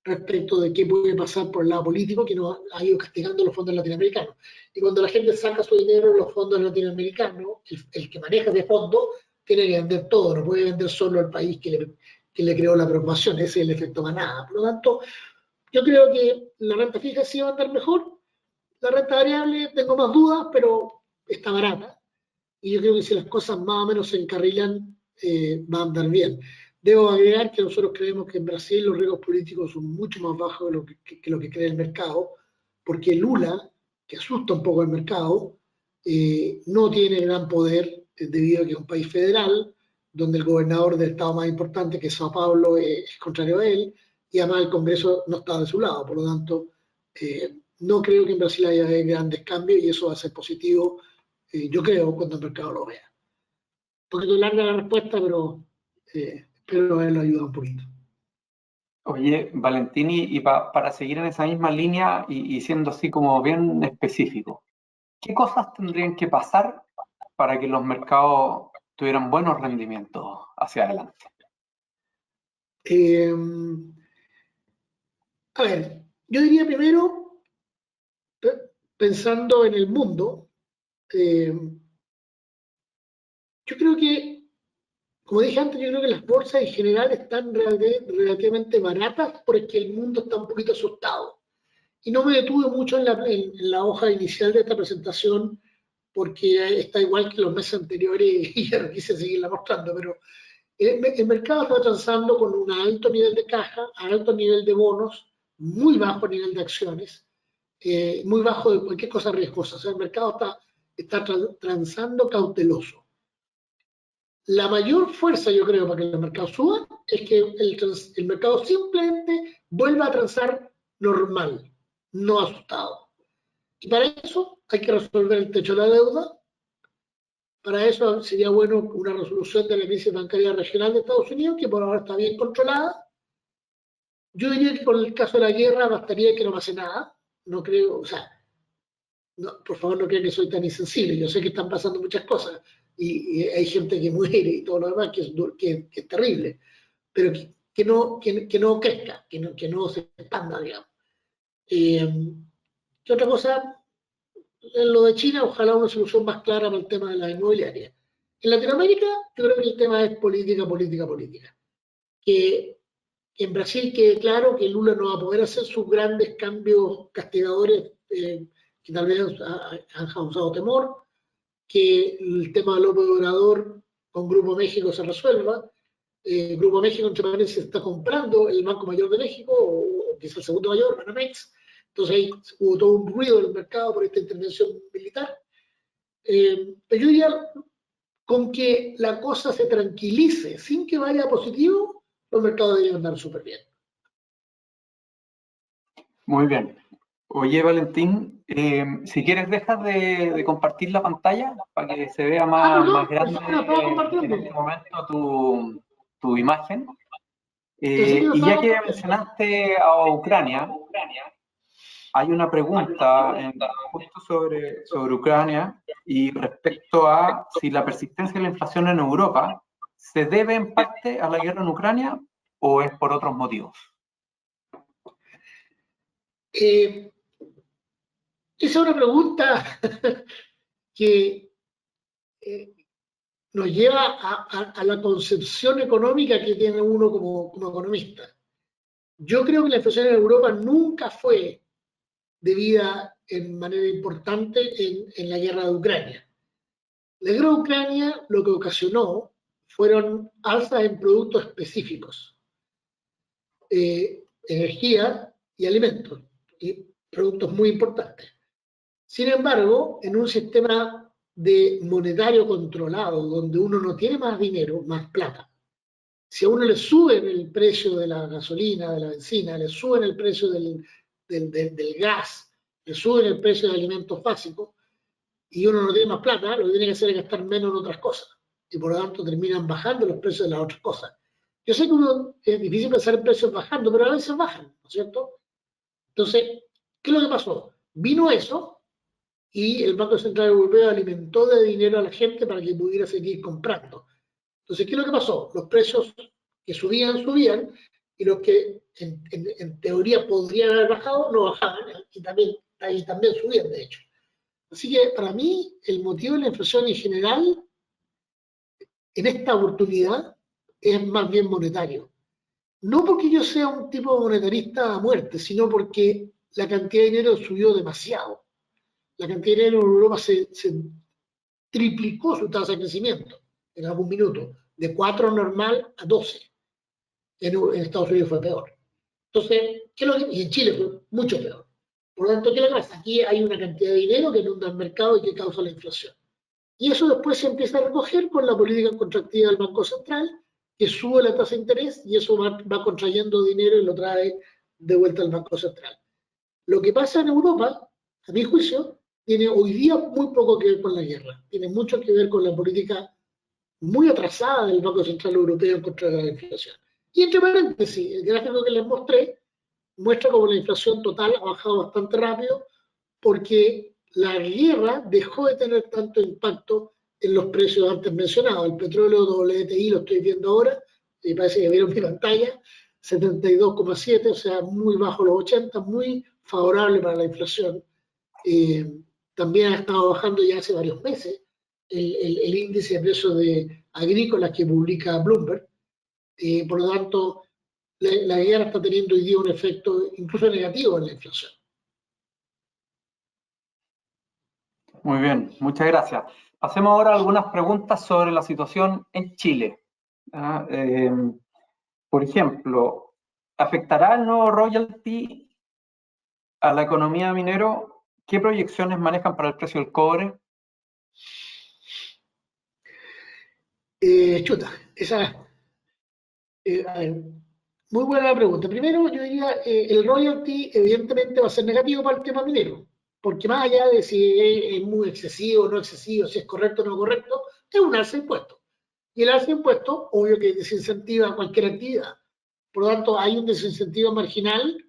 respecto de qué puede pasar por el lado político, que nos ha ido castigando los fondos latinoamericanos. Y cuando la gente saca su dinero en los fondos latinoamericanos, el que maneja ese fondo tiene que vender todo, no puede vender solo al país que le creó la preocupación, ese es el efecto manada. Por lo tanto, yo creo que la renta fija sí va a andar mejor, la renta variable tengo más dudas, pero está barata. y yo creo que si las cosas más o menos se encarrilan, va a andar bien. Debo agregar que nosotros creemos que en Brasil los riesgos políticos son mucho más bajos de lo que cree el mercado, porque Lula, que asusta un poco al mercado, no tiene gran poder debido a que es un país federal, donde el gobernador del estado más importante, que es Sao Paulo, es contrario a él, y además el Congreso no está de su lado. Por lo tanto, no creo que en Brasil haya grandes cambios y eso va a ser positivo, yo creo, cuando el mercado lo vea. Un poquito larga la respuesta, pero espero haberlo ayudado un poquito. Oye, Valentini, y para seguir en esa misma línea y siendo así como bien específico, ¿qué cosas tendrían que pasar para que los mercados tuvieran buenos rendimientos hacia adelante? Eh, a ver, yo diría primero, pensando en el mundo, eh, yo creo que, como dije antes, yo creo que las bolsas en general están relativamente baratas porque el mundo está un poquito asustado. Y no me detuve mucho en la hoja inicial de esta presentación porque está igual que los meses anteriores y ya no quise seguirla mostrando, pero el mercado está transando con un alto nivel de caja, alto nivel de bonos, muy bajo nivel de acciones, muy bajo de cualquier cosa riesgosa. O sea, el mercado está transando cauteloso. La mayor fuerza, yo creo, para que el mercado suba es que el mercado simplemente vuelva a transar normal, no asustado. Y para eso hay que resolver el techo de la deuda. Para eso sería bueno una resolución de la crisis bancaria regional de Estados Unidos, que por ahora está bien controlada. Yo diría que con el caso de la guerra bastaría que no pase nada. No creo, o sea, no, por favor no crean que soy tan insensible. Yo sé que están pasando muchas cosas y hay gente que muere y todo lo demás, que es terrible. Pero que no crezca, que no se expanda, digamos. ¿Qué otra cosa? En lo de China, ojalá una solución más clara para el tema de la inmobiliaria. En Latinoamérica, yo creo que el tema es política, política, política. Que en Brasil quede claro que Lula no va a poder hacer sus grandes cambios castigadores que tal vez han causado temor, que el tema del López Obrador con Grupo México se resuelva. Grupo México, entre paréntesis, está comprando el Banco Mayor de México, o quizás el segundo mayor, Banamex. Entonces ahí hubo todo un ruido en el mercado por esta intervención militar. Pero yo diría, con que la cosa se tranquilice sin que vaya positivo, los mercados deberían andar súper bien. Muy bien. Oye, Valentín, si quieres dejas de compartir la pantalla para que se vea más Perdón, grande pensé que lo estaba en compartiendo. este momento tu imagen. Pensé que lo Y estaba ya que compartiendo. mencionaste a Ucrania, hay una pregunta justo sobre Ucrania y respecto a si la persistencia de la inflación en Europa se debe en parte a la guerra en Ucrania o es por otros motivos. Esa es una pregunta que nos lleva a la concepción económica que tiene uno como economista. Yo creo que la inflación en Europa nunca fue debida en manera importante en la guerra de Ucrania. La guerra de Ucrania lo que ocasionó fueron alzas en productos específicos, energía y alimentos, y productos muy importantes. Sin embargo, en un sistema de monetario controlado, donde uno no tiene más dinero, más plata, si a uno le suben el precio de la gasolina, de la benzina, le suben el precio del gas, le suben el precio de alimentos básicos, y uno no tiene más plata, lo que tiene que hacer es gastar menos en otras cosas. Y por lo tanto terminan bajando los precios de las otras cosas. Yo sé que es difícil pensar en precios bajando, pero a veces bajan, ¿no es cierto? Entonces, ¿qué es lo que pasó? Vino eso y el Banco Central Europeo alimentó de dinero a la gente para que pudiera seguir comprando. Entonces, ¿qué es lo que pasó? Los precios que subían, subían, y los que en teoría podrían haber bajado, no bajaban, y también subían, de hecho. Así que para mí el motivo de la inflación en general en esta oportunidad es más bien monetario. No porque yo sea un tipo monetarista a muerte, sino porque la cantidad de dinero subió demasiado. La cantidad de dinero en Europa se triplicó su tasa de crecimiento en algún minuto, de 4 normal a 12. En Estados Unidos fue peor. Entonces, y en Chile fue mucho peor. Por lo tanto, ¿qué es lo que pasa? Aquí hay una cantidad de dinero que inunda el mercado y que causa la inflación. Y eso después se empieza a recoger con la política contractiva del Banco Central, que sube la tasa de interés y eso va contrayendo dinero y lo trae de vuelta al Banco Central. Lo que pasa en Europa, a mi juicio, tiene hoy día muy poco que ver con la guerra. Tiene mucho que ver con la política muy atrasada del Banco Central Europeo en contra de la inflación. Y entre paréntesis, el gráfico que les mostré muestra cómo la inflación total ha bajado bastante rápido porque la guerra dejó de tener tanto impacto en los precios antes mencionados. El petróleo WTI lo estoy viendo ahora, y parece que vieron mi pantalla, 72,7, o sea, muy bajo los 80, muy favorable para la inflación. También ha estado bajando ya hace varios meses el índice de precios de agrícolas que publica Bloomberg. Por lo tanto, la guerra está teniendo hoy día un efecto incluso negativo en la inflación. Muy bien, muchas gracias. Pasemos ahora a algunas preguntas sobre la situación en Chile. Por ejemplo, ¿afectará el nuevo royalty a la economía minero? ¿Qué proyecciones manejan para el precio del cobre? Chuta, esa, a ver, muy buena la pregunta. Primero, yo diría, el royalty evidentemente va a ser negativo para el tema minero, porque más allá de si es muy excesivo o no excesivo, si es correcto o no correcto, es un alza de impuestos. Y el alza de impuestos, obvio que desincentiva cualquier actividad. Por lo tanto, hay un desincentivo marginal.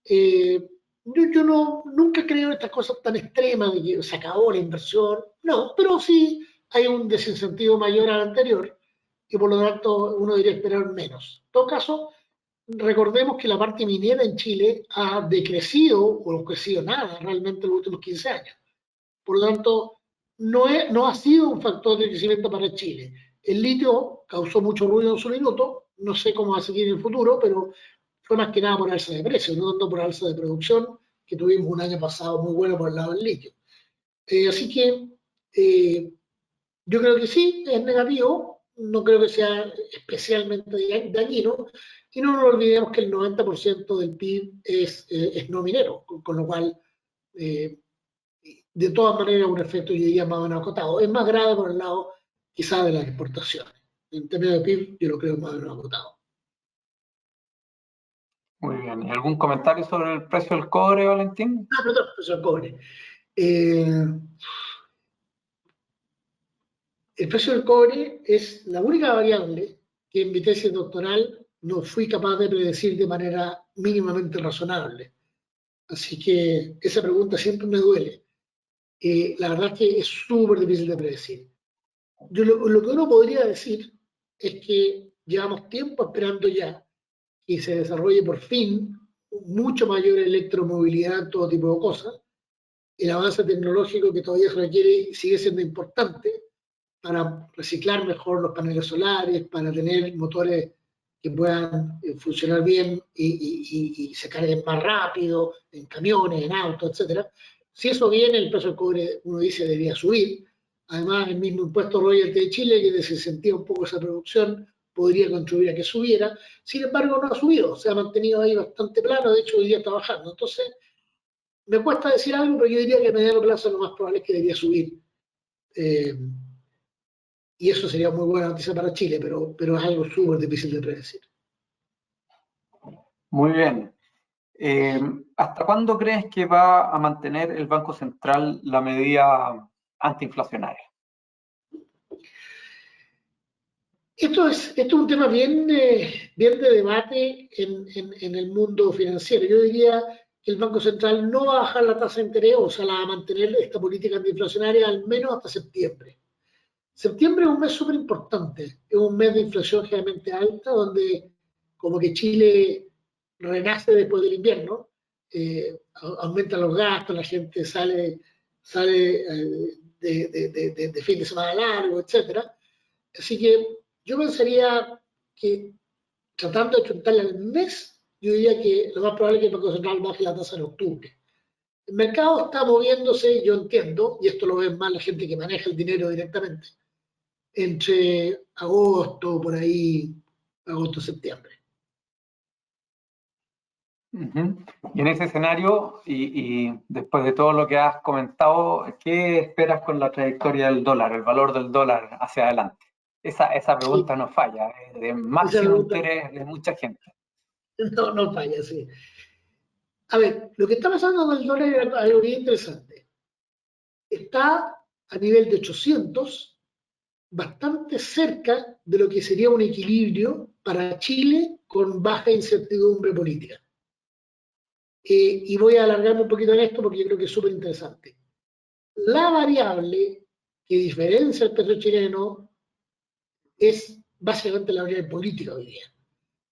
Yo nunca creo en estas cosas tan extremas de que se acabó la inversión, no, pero sí hay un desincentivo mayor al anterior y por lo tanto uno debería esperar menos. En todo caso, recordemos que la parte minera en Chile ha decrecido o no ha crecido nada realmente en los últimos 15 años. Por lo tanto, no ha sido un factor de crecimiento para Chile. El litio causó mucho ruido en su minuto, no sé cómo va a seguir en el futuro, pero fue más que nada por alza de precios, no tanto por alza de producción, que tuvimos un año pasado muy bueno por el lado del litio. Así que yo creo que sí, es negativo, no creo que sea especialmente dañino, y no nos olvidemos que el 90% del PIB es no minero, con lo cual, de todas maneras, un efecto, yo diría, más o menos acotado. Es más grave por el lado, quizá, de las exportaciones. En términos de PIB, yo lo creo más o menos acotado. Muy bien. ¿Y algún comentario sobre el precio del cobre, Valentín? Perdón, profesor Cobre. Eh, el precio del cobre es la única variable que en mi tesis doctoral no fui capaz de predecir de manera mínimamente razonable. Así que esa pregunta siempre me duele. La verdad es que es súper difícil de predecir. Lo que uno podría decir es que llevamos tiempo esperando ya que se desarrolle por fin mucho mayor electromovilidad, todo tipo de cosas. El avance tecnológico que todavía se requiere y sigue siendo importante para reciclar mejor los paneles solares, para tener motores que puedan funcionar bien y se carguen más rápido en camiones, en autos, etcétera. Si eso viene, el precio del cobre, uno dice, debería subir. Además, el mismo impuesto royalty de Chile, que desincentiva un poco esa producción, podría contribuir a que subiera. Sin embargo, no ha subido, se ha mantenido ahí bastante plano, de hecho, hoy día está bajando. Entonces, me cuesta decir algo, pero yo diría que a mediano plazo lo más probable es que debería subir. Eh, y eso sería muy buena noticia para Chile, pero es algo súper difícil de predecir. Muy bien. ¿Hasta cuándo crees que va a mantener el Banco Central la medida antiinflacionaria? Esto es un tema bien de debate en el mundo financiero. Yo diría que el Banco Central no va a bajar la tasa de interés, o sea, la va a mantener esta política antiinflacionaria al menos hasta septiembre. Septiembre es un mes súper importante, es un mes de inflación generalmente alta, donde como que Chile renace después del invierno, aumentan los gastos, la gente sale de fin de semana largo, etcétera. Así que yo pensaría que tratando de chuntarle al mes, yo diría que lo más probable es que el Banco Central baje la tasa en octubre. El mercado está moviéndose, yo entiendo, y esto lo ven más la gente que maneja el dinero directamente, entre agosto, por ahí, agosto-septiembre. Y en ese escenario, y después de todo lo que has comentado, ¿qué esperas con la trayectoria del dólar, el valor del dólar hacia adelante? Esa Sí, pregunta no falla, es de esa máximo pregunta interés de mucha gente. no falla, sí. A ver, lo que está pasando con el dólar es algo bien interesante. Está a nivel de 800, bastante cerca de lo que sería un equilibrio para Chile con baja incertidumbre política. Y voy a alargarme un poquito en esto porque yo creo que es súper interesante. La variable que diferencia el peso chileno es básicamente la variable política hoy día.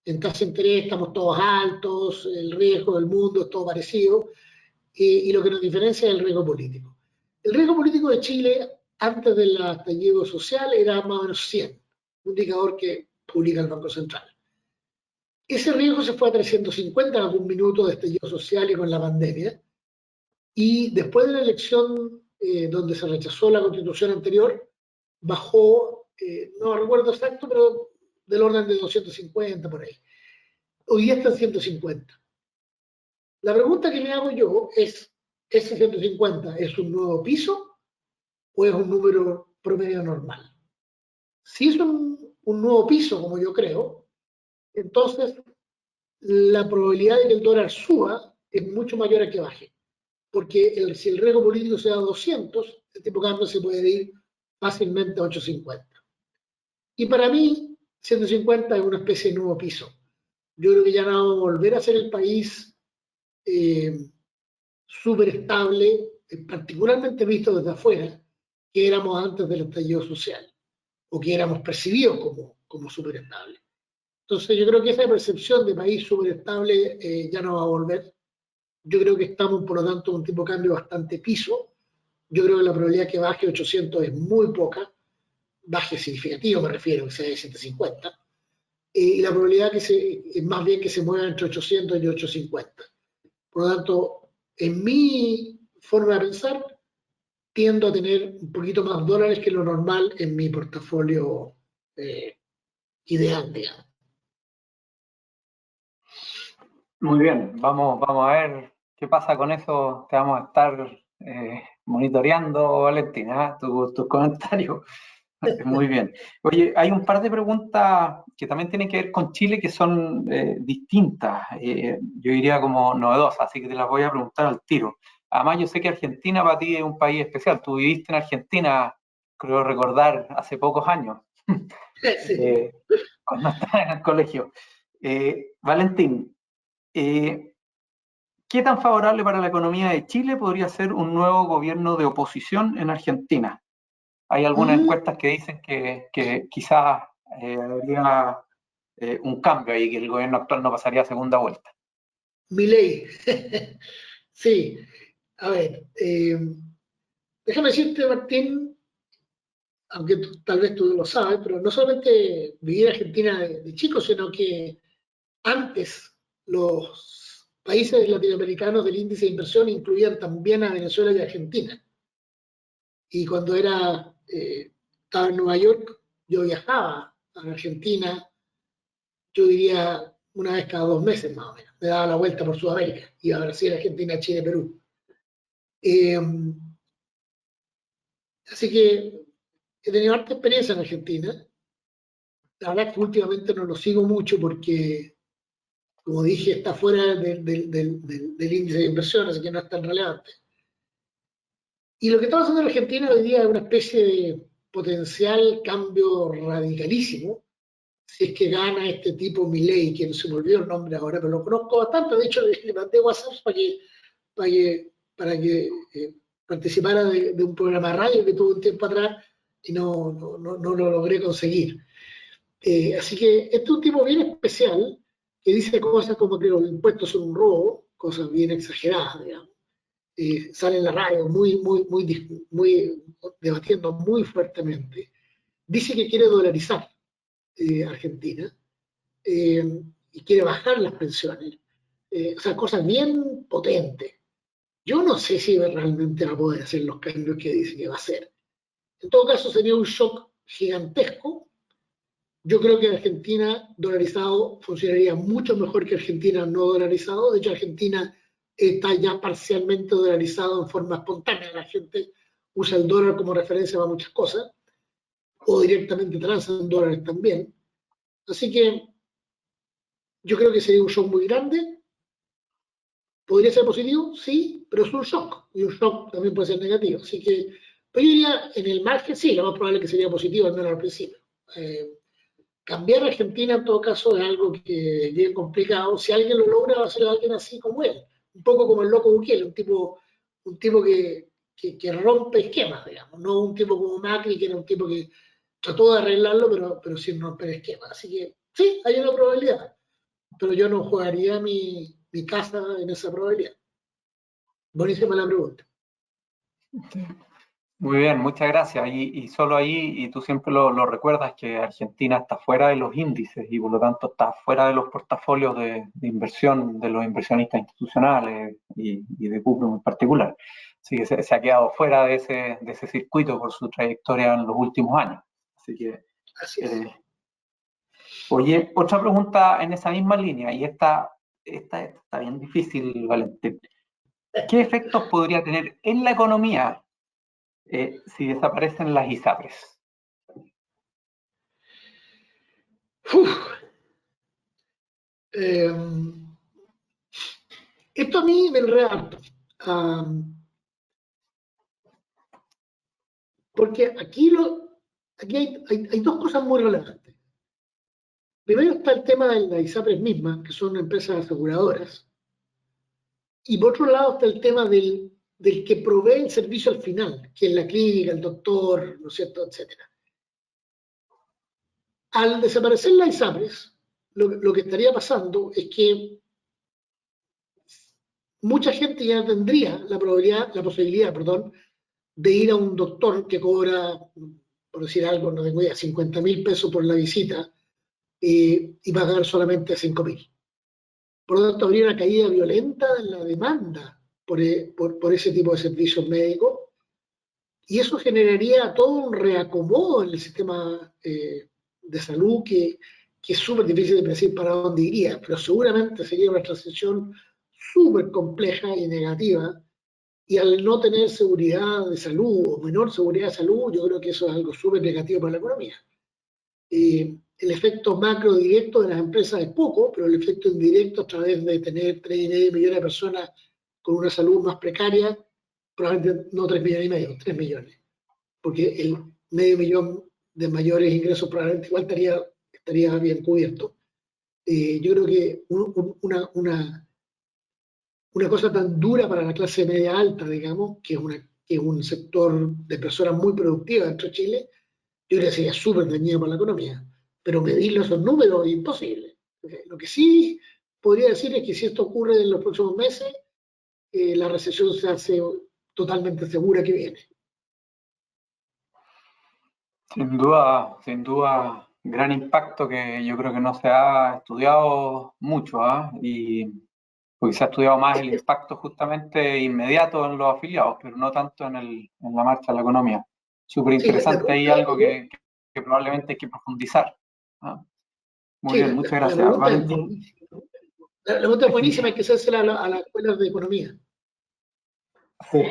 En tasa de interés estamos todos altos, el riesgo del mundo es todo parecido, y lo que nos diferencia es el riesgo político. El riesgo político de Chile antes del estallido social era más o menos 100, un indicador que publica el Banco Central. Ese riesgo se fue a 350 en algún minuto de estallido social y con la pandemia, y después de la elección donde se rechazó la constitución anterior, bajó, no recuerdo exacto, pero del orden de 250 por ahí. Hoy día está en 150. La pregunta que me hago yo es, ¿ese 150 es un nuevo piso o es un número promedio normal? Si es un nuevo piso, como yo creo, entonces la probabilidad de que el dólar suba es mucho mayor a que baje. Porque si el riesgo político se da a 200, el tipo de cambio se puede ir fácilmente a 850. Y para mí, 150 es una especie de nuevo piso. Yo creo que ya no vamos a volver a ser el país eh, súper estable, particularmente visto desde afuera, que éramos antes del estallido social, o que éramos percibidos como súper estables. Entonces yo creo que esa percepción de país súper estable ya no va a volver. Yo creo que estamos, por lo tanto, en un tipo de cambio bastante piso. Yo creo que la probabilidad que baje 800 es muy poca, baje significativo me refiero, que sea de 150, y la probabilidad es más bien que se mueva entre 800 y 850. Por lo tanto, en mi forma de pensar, tiendo a tener un poquito más dólares que lo normal en mi portafolio eh, ideal, digamos. Muy bien, vamos a ver qué pasa con eso. Te vamos a estar monitoreando, Valentina, tus comentarios. Muy bien. Oye, hay un par de preguntas que también tienen que ver con Chile que son distintas, yo diría como novedosas, así que te las voy a preguntar al tiro. Además, yo sé que Argentina para ti es un país especial. Tú viviste en Argentina, creo recordar, hace pocos años, Sí. cuando estabas en el colegio. Valentín, eh, ¿qué tan favorable para la economía de Chile podría ser un nuevo gobierno de oposición en Argentina? Hay algunas Mm, encuestas que dicen que quizás habría un cambio ahí, que el gobierno actual no pasaría a segunda vuelta. mi ley. Sí, a ver, déjame decirte, Martín, aunque tal vez tú lo sabes, pero no solamente viví en Argentina de chico, sino que antes los países latinoamericanos del índice de inversión incluían también a Venezuela y Argentina. Y cuando estaba en Nueva York, yo viajaba a Argentina, yo diría una vez cada 2 meses más o menos. Me daba la vuelta por Sudamérica, iba a Brasil, Argentina, Chile, Perú. Eh, Así que he tenido harta experiencia en Argentina. La verdad es que últimamente no lo sigo mucho porque, como dije, está fuera del índice de inversión, así que no es tan relevante. Y lo que está pasando en Argentina hoy día es una especie de potencial cambio radicalísimo, si es que gana este tipo Milei, que no se me olvidó el nombre ahora, pero lo conozco bastante. De hecho, le mandé WhatsApp para que participara de un programa de radio que tuve un tiempo atrás y no lo logré conseguir. Así que este es un tipo bien especial que dice cosas como que los impuestos son un robo, cosas bien exageradas, digamos. Sale en la radio muy debatiendo muy fuertemente. Dice que quiere dolarizar Argentina y quiere bajar las pensiones. O sea, cosas bien potentes. Yo no sé si realmente va a poder hacer los cambios que dice que va a hacer. En todo caso, sería un shock gigantesco. Yo creo que Argentina dolarizado funcionaría mucho mejor que Argentina no dolarizado. De hecho, Argentina está ya parcialmente dolarizado en forma espontánea. La gente usa el dólar como referencia para muchas cosas, o directamente transa en dólares también. Así que yo creo que sería un shock muy grande. ¿Podría ser positivo? Sí, pero es un shock. Y un shock también puede ser negativo. Así que, pues yo diría, en el margen, sí, lo más probable es que sería positivo, al menos al principio. Eh, Cambiar a Argentina, en todo caso, es algo que es bien complicado. Si alguien lo logra, va a ser alguien así como él. Un poco como el loco Bukele, un tipo que rompe esquemas, digamos. No un tipo como Macri, que era un tipo que trató de arreglarlo, pero sin romper esquemas. Así que, sí, hay una probabilidad. Pero yo no jugaría mi casa en esa probabilidad. Buenísima la pregunta. Muy bien, muchas gracias. Y solo ahí, y tú siempre lo recuerdas, que Argentina está fuera de los índices y por lo tanto está fuera de los portafolios de inversión de los inversionistas institucionales y de Cuprum en particular. Así que se ha quedado fuera de ese circuito por su trayectoria en los últimos años. Así que, Así es. eh, oye, otra pregunta en esa misma línea, y esta está bien difícil, Valentín. ¿Qué efectos podría tener en la economía si desaparecen las ISAPRES? Uf, eh, esto a mí me enreda harto. Porque aquí hay dos cosas muy relevantes. Primero está el tema de las ISAPRES mismas, que son empresas aseguradoras, y por otro lado está el tema del que provee el servicio al final, que es la clínica, el doctor, ¿no es cierto?, etcétera. Al desaparecer las ISAPRES, lo que estaría pasando es que mucha gente ya tendría la posibilidad, perdón, de ir a un doctor que cobra, por decir algo, no tengo idea, 50.000 pesos por la visita y pagar solamente 5.000. Por lo tanto, habría una caída violenta en la demanda por ese tipo de servicios médicos y eso generaría todo un reacomodo en el sistema de salud que es súper difícil de decir para dónde iría, pero seguramente sería una transición súper compleja y negativa. Y al no tener seguridad de salud o menor seguridad de salud, yo creo que eso es algo súper negativo para la economía. El efecto macro directo de las empresas es poco, pero el efecto indirecto a través de tener 3,5 millones de personas con una salud más precaria, probablemente no 3 millones y medio, 3 millones, porque el medio millón de mayores ingresos probablemente igual estaría bien cubierto. Yo creo que una cosa tan dura para la clase media alta, digamos, que es un sector de personas muy productivas dentro de Chile, yo creo que sería súper dañino para la economía. Pero medirlo esos números es imposible. Lo que sí podría decir es que si esto ocurre en los próximos meses, la recesión se hace totalmente segura que viene. Sin duda, gran impacto que yo creo que no se ha estudiado mucho, ¿ah? Y porque se ha estudiado más el impacto justamente inmediato en los afiliados, pero no tanto en la marcha de la economía. Súper Sí, la interesante ahí pregunta, algo que probablemente hay que profundizar. ¿Ah? Muy sí, bien, muchas la gracias. pregunta es Valentín, buenísima. La pregunta es sí, buenísima, hay que hacérsela a las escuelas de economía. sí.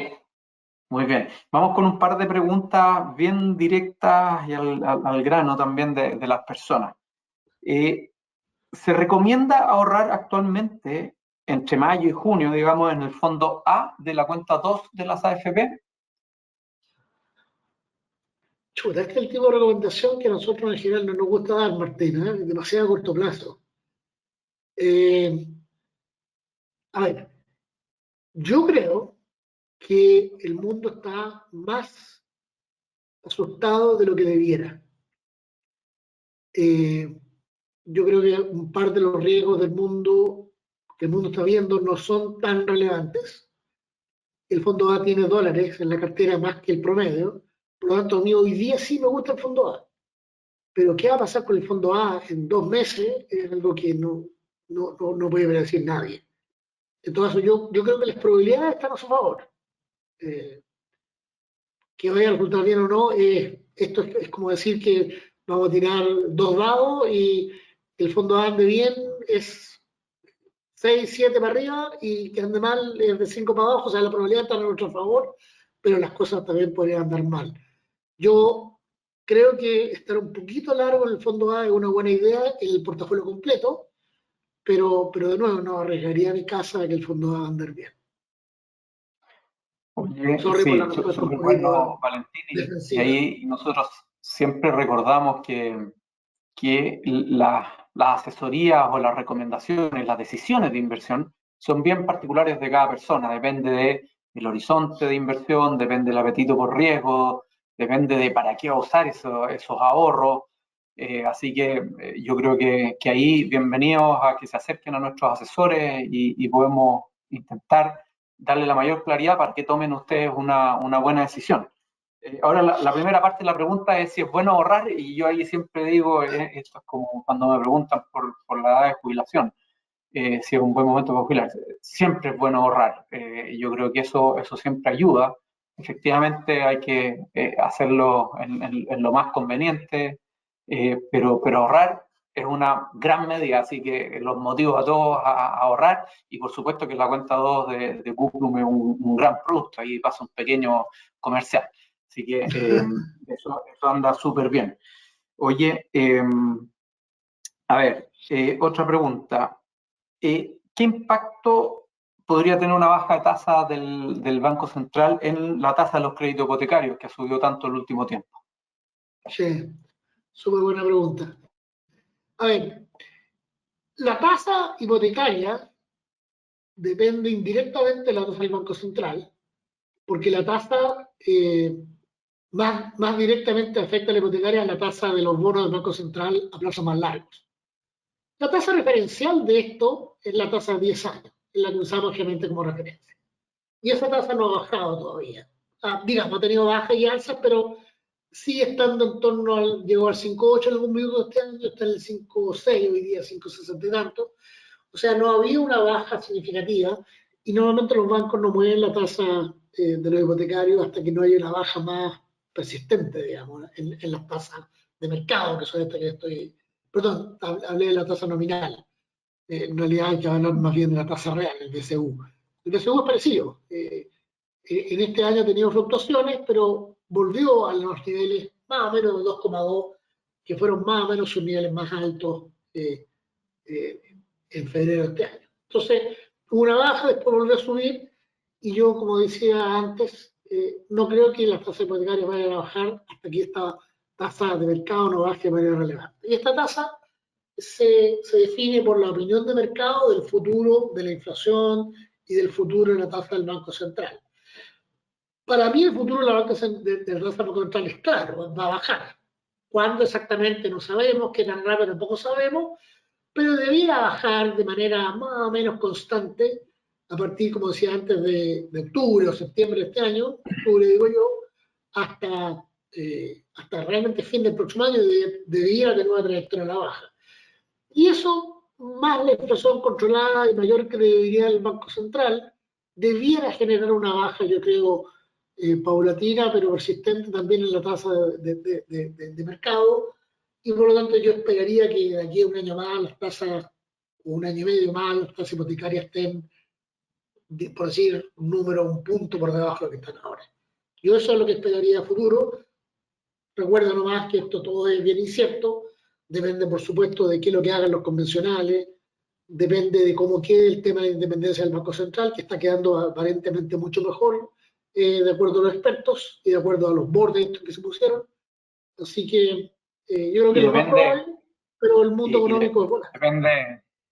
Muy bien. Vamos con un par de preguntas bien directas y al grano también de las personas. Eh, ¿Se recomienda ahorrar actualmente entre mayo y junio, digamos, en el fondo A de la cuenta 2 de las AFP? Chuta, este es el tipo de recomendación que a nosotros en general no nos gusta dar, Martín, ¿eh? Demasiado a corto plazo. Eh, a ver, yo creo que el mundo está más asustado de lo que debiera. Eh, yo creo que un par de los riesgos del mundo que el mundo está viendo no son tan relevantes. El fondo A tiene dólares en la cartera más que el promedio. Por lo tanto, a mí hoy día sí me gusta el fondo A. Pero ¿qué va a pasar con el fondo A en 2 meses? Es algo que no puede predecir nadie. En todo caso, yo creo que las probabilidades están a su favor. Eh, que vaya a resultar bien o no, esto es como decir que vamos a tirar dos dados y el fondo ande bien es 6 7 para arriba y que ande mal es de 5 para abajo, o sea, la probabilidad está a nuestro favor, pero las cosas también podrían andar mal. Yo creo que estar un poquito largo en el fondo A es una buena idea en el portafolio completo, pero de nuevo no arriesgaría mi casa a que el fondo A ande bien. Oye, Sorry por la sí, respuesta un súper poquito bueno, Valentín, y defensiva. ahí nosotros siempre recordamos que las asesorías o las recomendaciones, las decisiones de inversión son bien particulares de cada persona, depende del horizonte de inversión, depende del apetito por riesgo, depende de para qué va a usar esos ahorros. Así que yo creo que ahí bienvenidos a que se acerquen a nuestros asesores y podemos intentar darle la mayor claridad para que tomen ustedes una buena decisión. Ahora, la primera parte de la pregunta es si es bueno ahorrar, y yo ahí siempre digo, esto es como cuando me preguntan por la edad de jubilación, si es un buen momento para jubilarse. Siempre es bueno ahorrar. Yo creo que eso siempre ayuda. Efectivamente hay que hacerlo en lo más conveniente, pero ahorrar es una gran medida, así que los motivo a todos a ahorrar, y por supuesto que la cuenta 2 de Cuprum es un gran producto, ahí pasa un pequeño comercial. Así que eso anda súper bien. Oye, a ver, otra pregunta. ¿Qué impacto podría tener una baja de tasa del Banco Central en la tasa de los créditos hipotecarios, que ha subido tanto el último tiempo? Sí, súper buena pregunta. A ver, la tasa hipotecaria depende indirectamente de la tasa del Banco Central, porque la tasa más directamente afecta a la hipotecaria a la tasa de los bonos del Banco Central a plazos más largos. La tasa referencial de esto es la tasa de 10 años, es la que usamos generalmente como referencia. Y esa tasa no ha bajado todavía. Digamos, ha tenido bajas y alzas, pero sigue estando en torno al, llegó al 5,8 en algún minuto de este año, está en el 5,6 hoy día, 5,60 y tanto. O sea, no había una baja significativa y normalmente los bancos no mueven la tasa de los hipotecarios hasta que no haya una baja más persistente, digamos, en las tasas de mercado, que son estas que estoy... Perdón, hablé de la tasa nominal. En realidad hay que hablar más bien de la tasa real, el BCU. El BCU es parecido. En este año ha tenido fluctuaciones, pero volvió a los niveles más o menos de 2,2, que fueron más o menos sus niveles más altos eh, en febrero de este año. Entonces, hubo una baja, después volvió a subir, y yo, como decía antes, no creo que las tasas hipotecarias vayan a bajar hasta que esta tasa de mercado no baje de manera relevante. Y esta tasa se define por la opinión de mercado del futuro de la inflación y del futuro de la tasa del Banco Central. Para mí el futuro de la tasa del Banco Central es claro, va a bajar. ¿Cuándo exactamente? No sabemos, qué tan rápido tampoco sabemos, pero debiera bajar de manera más o menos constante a partir, como decía antes, de octubre o septiembre de este año, octubre digo yo, hasta realmente fin del próximo año debiera tener una trayectoria a la baja. Y eso, más la inflación controlada y mayor credibilidad del Banco Central, debiera generar una baja, yo creo, paulatina, pero persistente también en la tasa de mercado. Y por lo tanto yo esperaría que de aquí a un año más las tasas, o un año y medio más, las tasas hipotecarias estén, por decir un número, un punto por debajo de lo que están ahora. Yo eso es lo que esperaría a futuro. Recuerda nomás que esto todo es bien incierto, depende por supuesto de qué es lo que hagan los convencionales, depende de cómo quede el tema de la independencia del Banco Central, que está quedando aparentemente mucho mejor, de acuerdo a los expertos y de acuerdo a los bordes que se pusieron. Así que yo creo que Y es lo más depende, probable, pero el mundo y económico es volátil.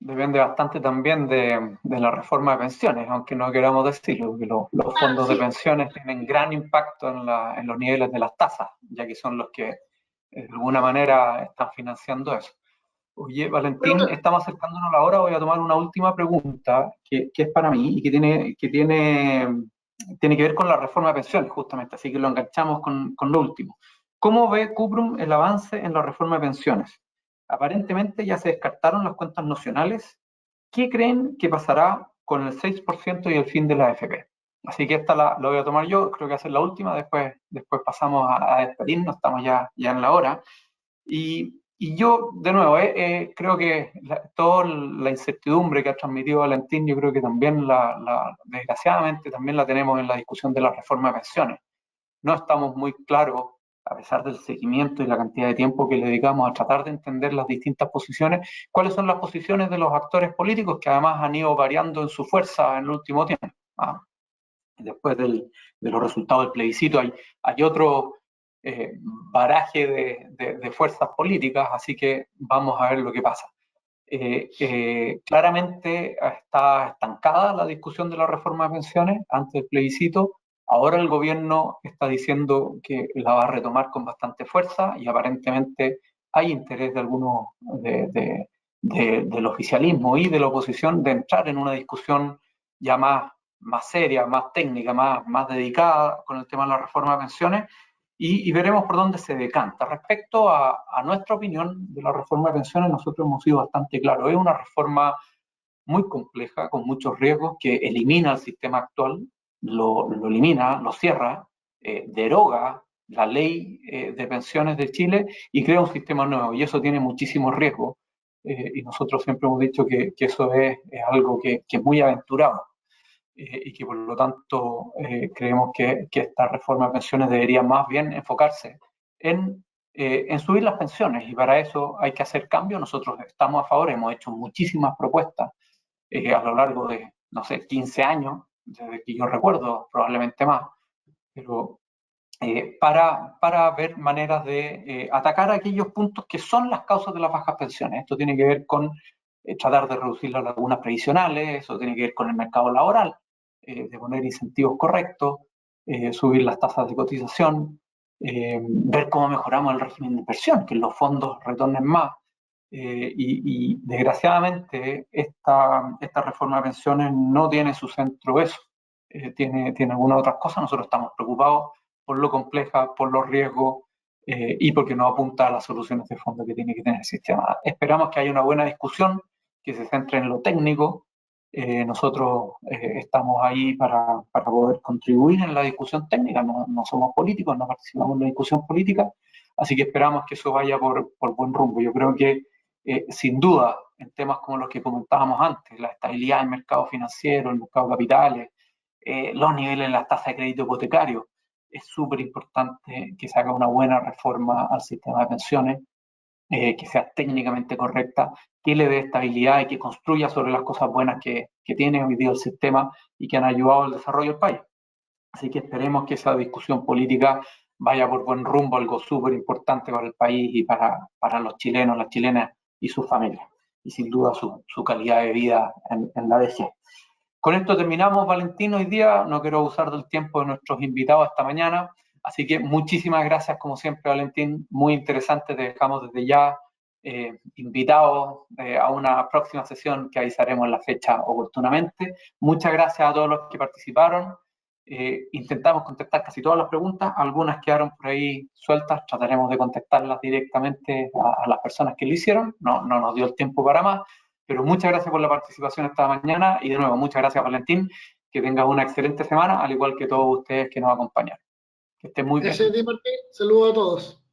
depende bastante también de la reforma de pensiones, aunque no queramos decirlo, que los Ah, fondos de sí, pensiones tienen gran impacto en los niveles de las tasas, ya que son los que de alguna manera están financiando eso. Oye, pero Valentín, estamos acercándonos a la hora, voy a tomar una última pregunta que es para mí y tiene que ver con la reforma de pensiones, justamente, así que lo enganchamos con lo último. ¿Cómo ve Cuprum el avance en la reforma de pensiones? Aparentemente ya se descartaron las cuentas nocionales. ¿Qué creen que pasará con el 6% y el fin de la AFP. Así que esta la voy a tomar yo, creo que va a ser la última, después pasamos a despedirnos, estamos ya en la hora. Y yo, de nuevo, creo que toda la incertidumbre que ha transmitido Valentín, yo creo que también, desgraciadamente, también la tenemos en la discusión de la reforma de pensiones. No estamos muy claros, a pesar del seguimiento y la cantidad de tiempo que le dedicamos a tratar de entender las distintas posiciones, cuáles son las posiciones de los actores políticos que además han ido variando en su fuerza en el último tiempo. Después de los resultados del plebiscito hay otro baraje de fuerzas políticas, así que vamos a ver lo que pasa. Claramente está estancada la discusión de la reforma de pensiones antes del plebiscito. Ahora el gobierno está diciendo que la va a retomar con bastante fuerza y aparentemente hay interés de algunos del oficialismo y de la oposición de entrar en una discusión ya más seria, más técnica, más dedicada con el tema de la reforma de pensiones y veremos por dónde se decanta. Respecto a nuestra opinión de la reforma de pensiones, nosotros hemos sido bastante claros. Es una reforma muy compleja, con muchos riesgos, que elimina el sistema actual, lo elimina, lo cierra, deroga la ley de pensiones de Chile y crea un sistema nuevo. Y eso tiene muchísimos riesgos. Y nosotros siempre hemos dicho que eso es algo que es muy aventurado. Y que por lo tanto creemos que esta reforma de pensiones debería más bien enfocarse en subir las pensiones y para eso hay que hacer cambios. Nosotros estamos a favor, hemos hecho muchísimas propuestas a lo largo de, no sé, 15 años, desde que yo recuerdo, probablemente más, pero para ver maneras de atacar aquellos puntos que son las causas de las bajas pensiones. Esto tiene que ver con tratar de reducir las lagunas previsionales, eso tiene que ver con el mercado laboral, de poner incentivos correctos, subir las tasas de cotización, ver cómo mejoramos el régimen de inversión, que los fondos retornen más. Y desgraciadamente esta reforma de pensiones no tiene su centro eso, tiene algunas otras cosas. Nosotros estamos preocupados por lo compleja, por los riesgos y porque no apunta a las soluciones de fondo que tiene que tener el sistema. Esperamos que haya una buena discusión, que se centre en lo técnico. Nosotros estamos ahí para poder contribuir en la discusión técnica, no somos políticos, no participamos en la discusión política, así que esperamos que eso vaya por buen rumbo. Yo creo que sin duda en temas como los que comentábamos antes, la estabilidad del mercado financiero, el mercado de capitales, los niveles en las tasas de crédito hipotecario, es súper importante que se haga una buena reforma al sistema de pensiones, que sea técnicamente correcta, que le dé estabilidad y que construya sobre las cosas buenas que tiene hoy día el sistema y que han ayudado al desarrollo del país. Así que esperemos que esa discusión política vaya por buen rumbo, algo súper importante para el país y para los chilenos, las chilenas y sus familias. Y sin duda su calidad de vida en la vejez. Con esto terminamos, Valentín, hoy día. No quiero abusar del tiempo de nuestros invitados esta mañana. Así que muchísimas gracias, como siempre, Valentín. Muy interesante. Te dejamos desde ya invitados a una próxima sesión que avisaremos la fecha oportunamente. Muchas gracias a todos los que participaron. Intentamos contestar casi todas las preguntas. Algunas quedaron por ahí sueltas. Trataremos de contestarlas directamente a las personas que lo hicieron. No nos dio el tiempo para más. Pero muchas gracias por la participación esta mañana y de nuevo, muchas gracias, Valentín. Que tengas una excelente semana, al igual que todos ustedes que nos acompañaron. Que estén muy bien. Gracias a ti, Martín. Saludos a todos.